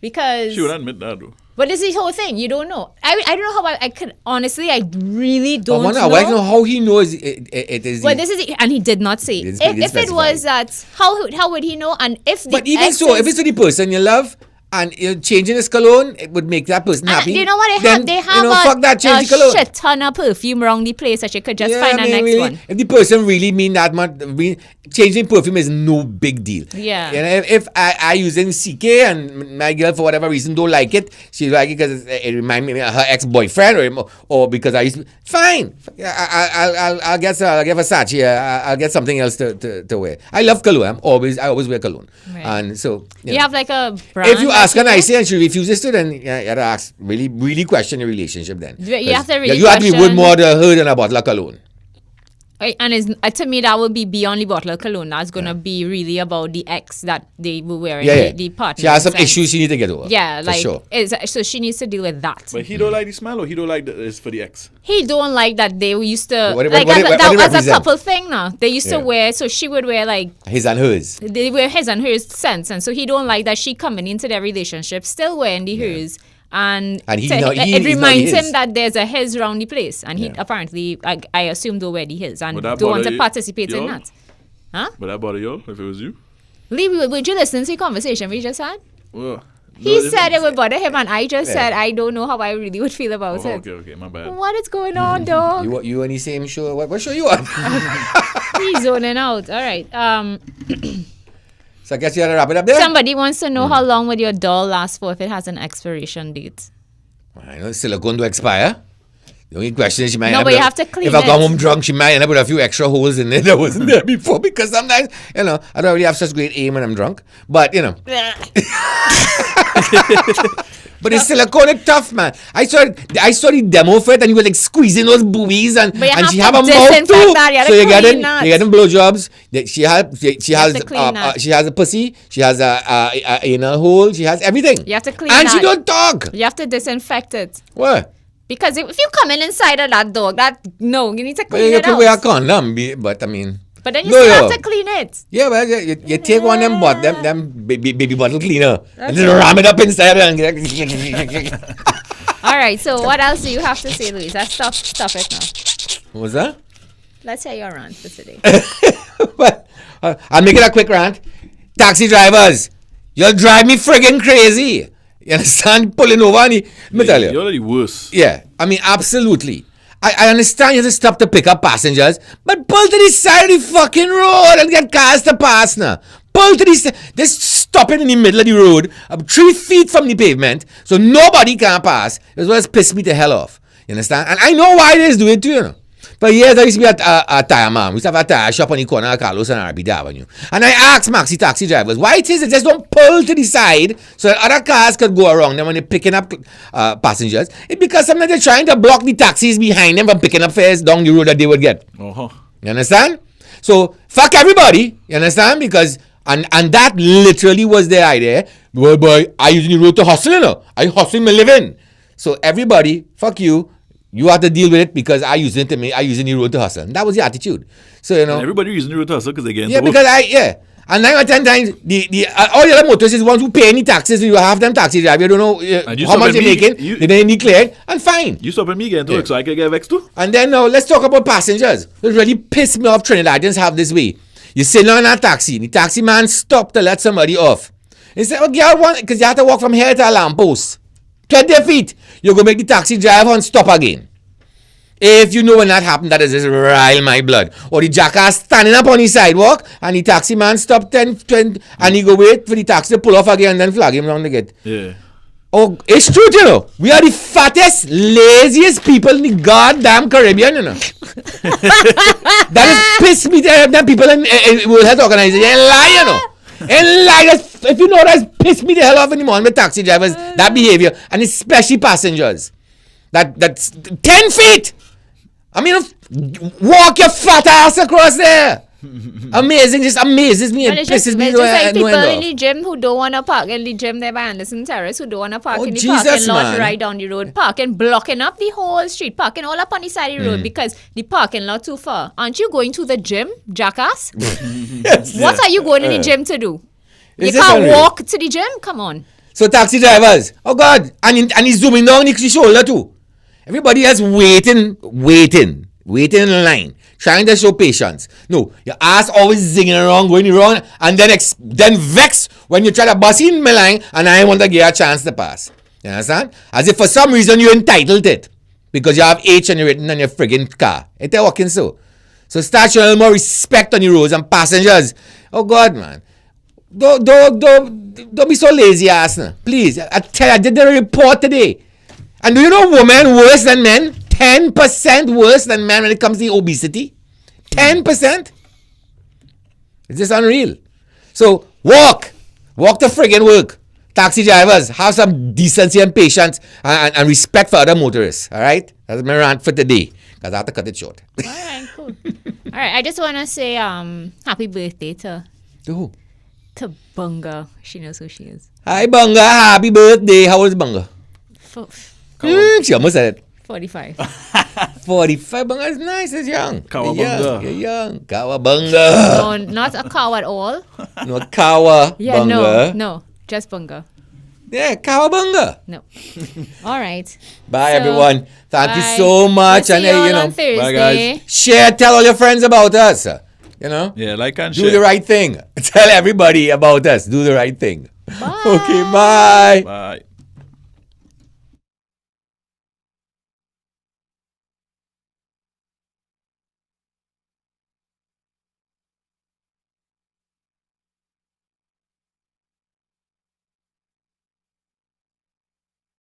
because She would admit that though. But this is the whole thing. You don't know. I don't know how I could honestly. I really don't know. I want to know how he knows it is. Well, this is and he did not say. If it was that, how would he know? And if the but even so, if it's to the person you love, and changing his cologne, it would make that person happy. You know what they then, have? They have fuck that, change the cologne. shit ton of perfume around the place that you could just find a next really, one. If the person really mean that much, changing perfume is no big deal. Yeah. And if I using CK and my girl for whatever reason don't like it, she like it because it reminds me of her ex-boyfriend or because I used to, fine. I'll get Versace. I'll get something else to wear. I love cologne. I always wear cologne. Right. And so You have like a brand. if you ask her that nicely and she refuses to, then you have to ask, really question the relationship then. You have to really you have to be worth question- more to her than a bottle of cologne. And to me, that would be beyond the bottle of cologne. That's going to be really about the ex that they were wearing, the partner. She has some and- issues she need to get over. Yeah, for like, sure. so she needs to deal with that. But he don't like the smell, or he don't like that it's for the ex. He don't like that they used to, What it that was a represent? couple thing now. They used to Yeah. wear, so she would wear like, His and hers. they wear his and hers scents. And so he don't like that she coming into their relationship still wearing the hers. And And it he's not reminds his. him that there's a his around the place. And he Yeah. apparently, I assume, don't wear the his and Would that don't want bother to you- participate in y'all? that. Huh? Would that bother y'all if it was you? Lee, would you listen to the conversation we just had? Well, He said it would bother him, and I just said I don't know how I really would feel about Oh, it. okay, my bad. What is going on, dog? You on the same show? What show you on? He's zoning out. All right. So I guess you had to wrap it up there. Somebody wants to know how long would your doll last for if it has an expiration date? I know silicone to expire. The only question is she might No, end but up you have to clean If I come it. home drunk, she might end up with a few extra holes in there that wasn't there before because sometimes, I don't really have such great aim when I'm drunk. But, but the silicone is tough, man. I saw the demo for it and you were like squeezing those boobies and But you and have she to have a mouth disinfect too. that. You have So to you're clean that. getting blowjobs. She has to clean that. she has a pussy. She has a anal hole. She has everything. You have to clean and that. she don't talk. You have to disinfect it. What? Because if you come inside of that dog, you need to Well, clean you it could wear a out. condom, but I mean. But then you No, still yo. have to clean it. Yeah, well, you take one of them baby bottle cleaner and just ram it up inside and All right, so what else do you have to say, Luis? Let's stop it now. What was that? Let's hear your rant for today. But I'll make it a quick rant. Taxi drivers, you'll drive me friggin' crazy. You understand? Pulling over and let me tell you. You're the worst. Yeah, I mean, absolutely. I understand you have to stop to pick up passengers, but pull to the side of the fucking road and get cars to pass now. Pull to the side. Just stopping in the middle of the road, 3 feet from the pavement, so nobody can pass. It was piss me the hell off. You understand? And I know why they do it too, For years, I used to be a tire man. We used to have a tire shop on the corner of Carlos and RBD Avenue. And I asked maxi taxi drivers why it is they just don't pull to the side so that other cars could go around them when they're picking up passengers. It's because sometimes they're trying to block the taxis behind them from picking up fares down the road that they would get. Uh-huh. You understand? So, fuck everybody. You understand? Because, and that literally was their idea. Boy, I use the road to hustle, I hustle my living. So, everybody, fuck you. You have to deal with it because I use it I use the road to hustle. And that was the attitude. So, And everybody using the road to hustle because they get into yeah, work. because and 9 or 10 times, all the other motorists is ones who pay any taxes. You have them taxi driver. You don't know you how much stopping they're me, making. They didn't clear and fine. You stopping me getting to work Yeah. so I can get vexed too? And then now let's talk about passengers. It really pissed me off. Trinidadians have this way. You sit down in a taxi. The taxi man stopped to let somebody off. He said, "Oh, girl, because you have to walk from here to a lamppost, 20 feet. You're gonna make the taxi driver and stop again." If you know when that happened, that is just rile my blood. Or the jackass standing up on the sidewalk and the taxi man stopped 10, 20 and he go wait for the taxi to pull off again and then flag him round the gate. Yeah. Oh, it's true, We are the fattest, laziest people in the goddamn Caribbean, That is pissed me to them people in World Health Organization. They lie, And lie. If you know that's pissed me the hell off in the morning with taxi drivers, that behavior, and especially passengers. That's 10 feet. I mean, walk your fat ass across there. Amazing, just amazes me and And it's pisses me just like no people end in off. the gym who don't want to park in the gym there by Anderson Terrace, who don't want to park Oh, in the Jesus, parking lot man. right down the road, blocking up the whole street, parking all up on the side of the road because the parking lot too far. Aren't you going to the gym, jackass? Yes. What are you going to the gym to do? You Is this can't unreal? walk to the gym? Come on. So taxi drivers, oh God, and he's zooming down the shoulder too. Everybody else waiting. waiting in line, trying to show patience. No, your ass always zinging around, going around, and then vex when you try to bust in my line, and I want to give you a chance to pass. You understand? As if for some reason you're entitled it because you have H and you're written on your friggin' car. It ain't working so. So start showing a little more respect on your roads and passengers. Oh God, man. Don't be so lazy, ass. Now. Please. I tell you, I did the report today. And do you know women worse than men? 10% worse than men when it comes to obesity. 10%? It's just unreal. So walk to friggin' work. Taxi drivers, have some decency and patience and respect for other motorists. All right? That's my rant for today. Because I have to cut it short. All right, cool. All right, I just want to say happy birthday to who? To Bunga. She knows who she is. Hi, Bunga. Happy birthday. How old is Bunga? She almost said it. 45. 45. Bunga is nice. It's young. Kawabunga. You're young. Kawabunga. No, not a cow at all. No, Kawabunga. Yeah, no. Just Bunga. Yeah, Kawabunga. No. All right. Bye, So, everyone. Thank you bye. so much. We'll see And you all you know, on Thursday. bye, guys. share, tell all your friends about us. You know, Yeah, like and do share. the right thing. Tell everybody about us. Do the right thing. Bye. Okay, bye. Bye.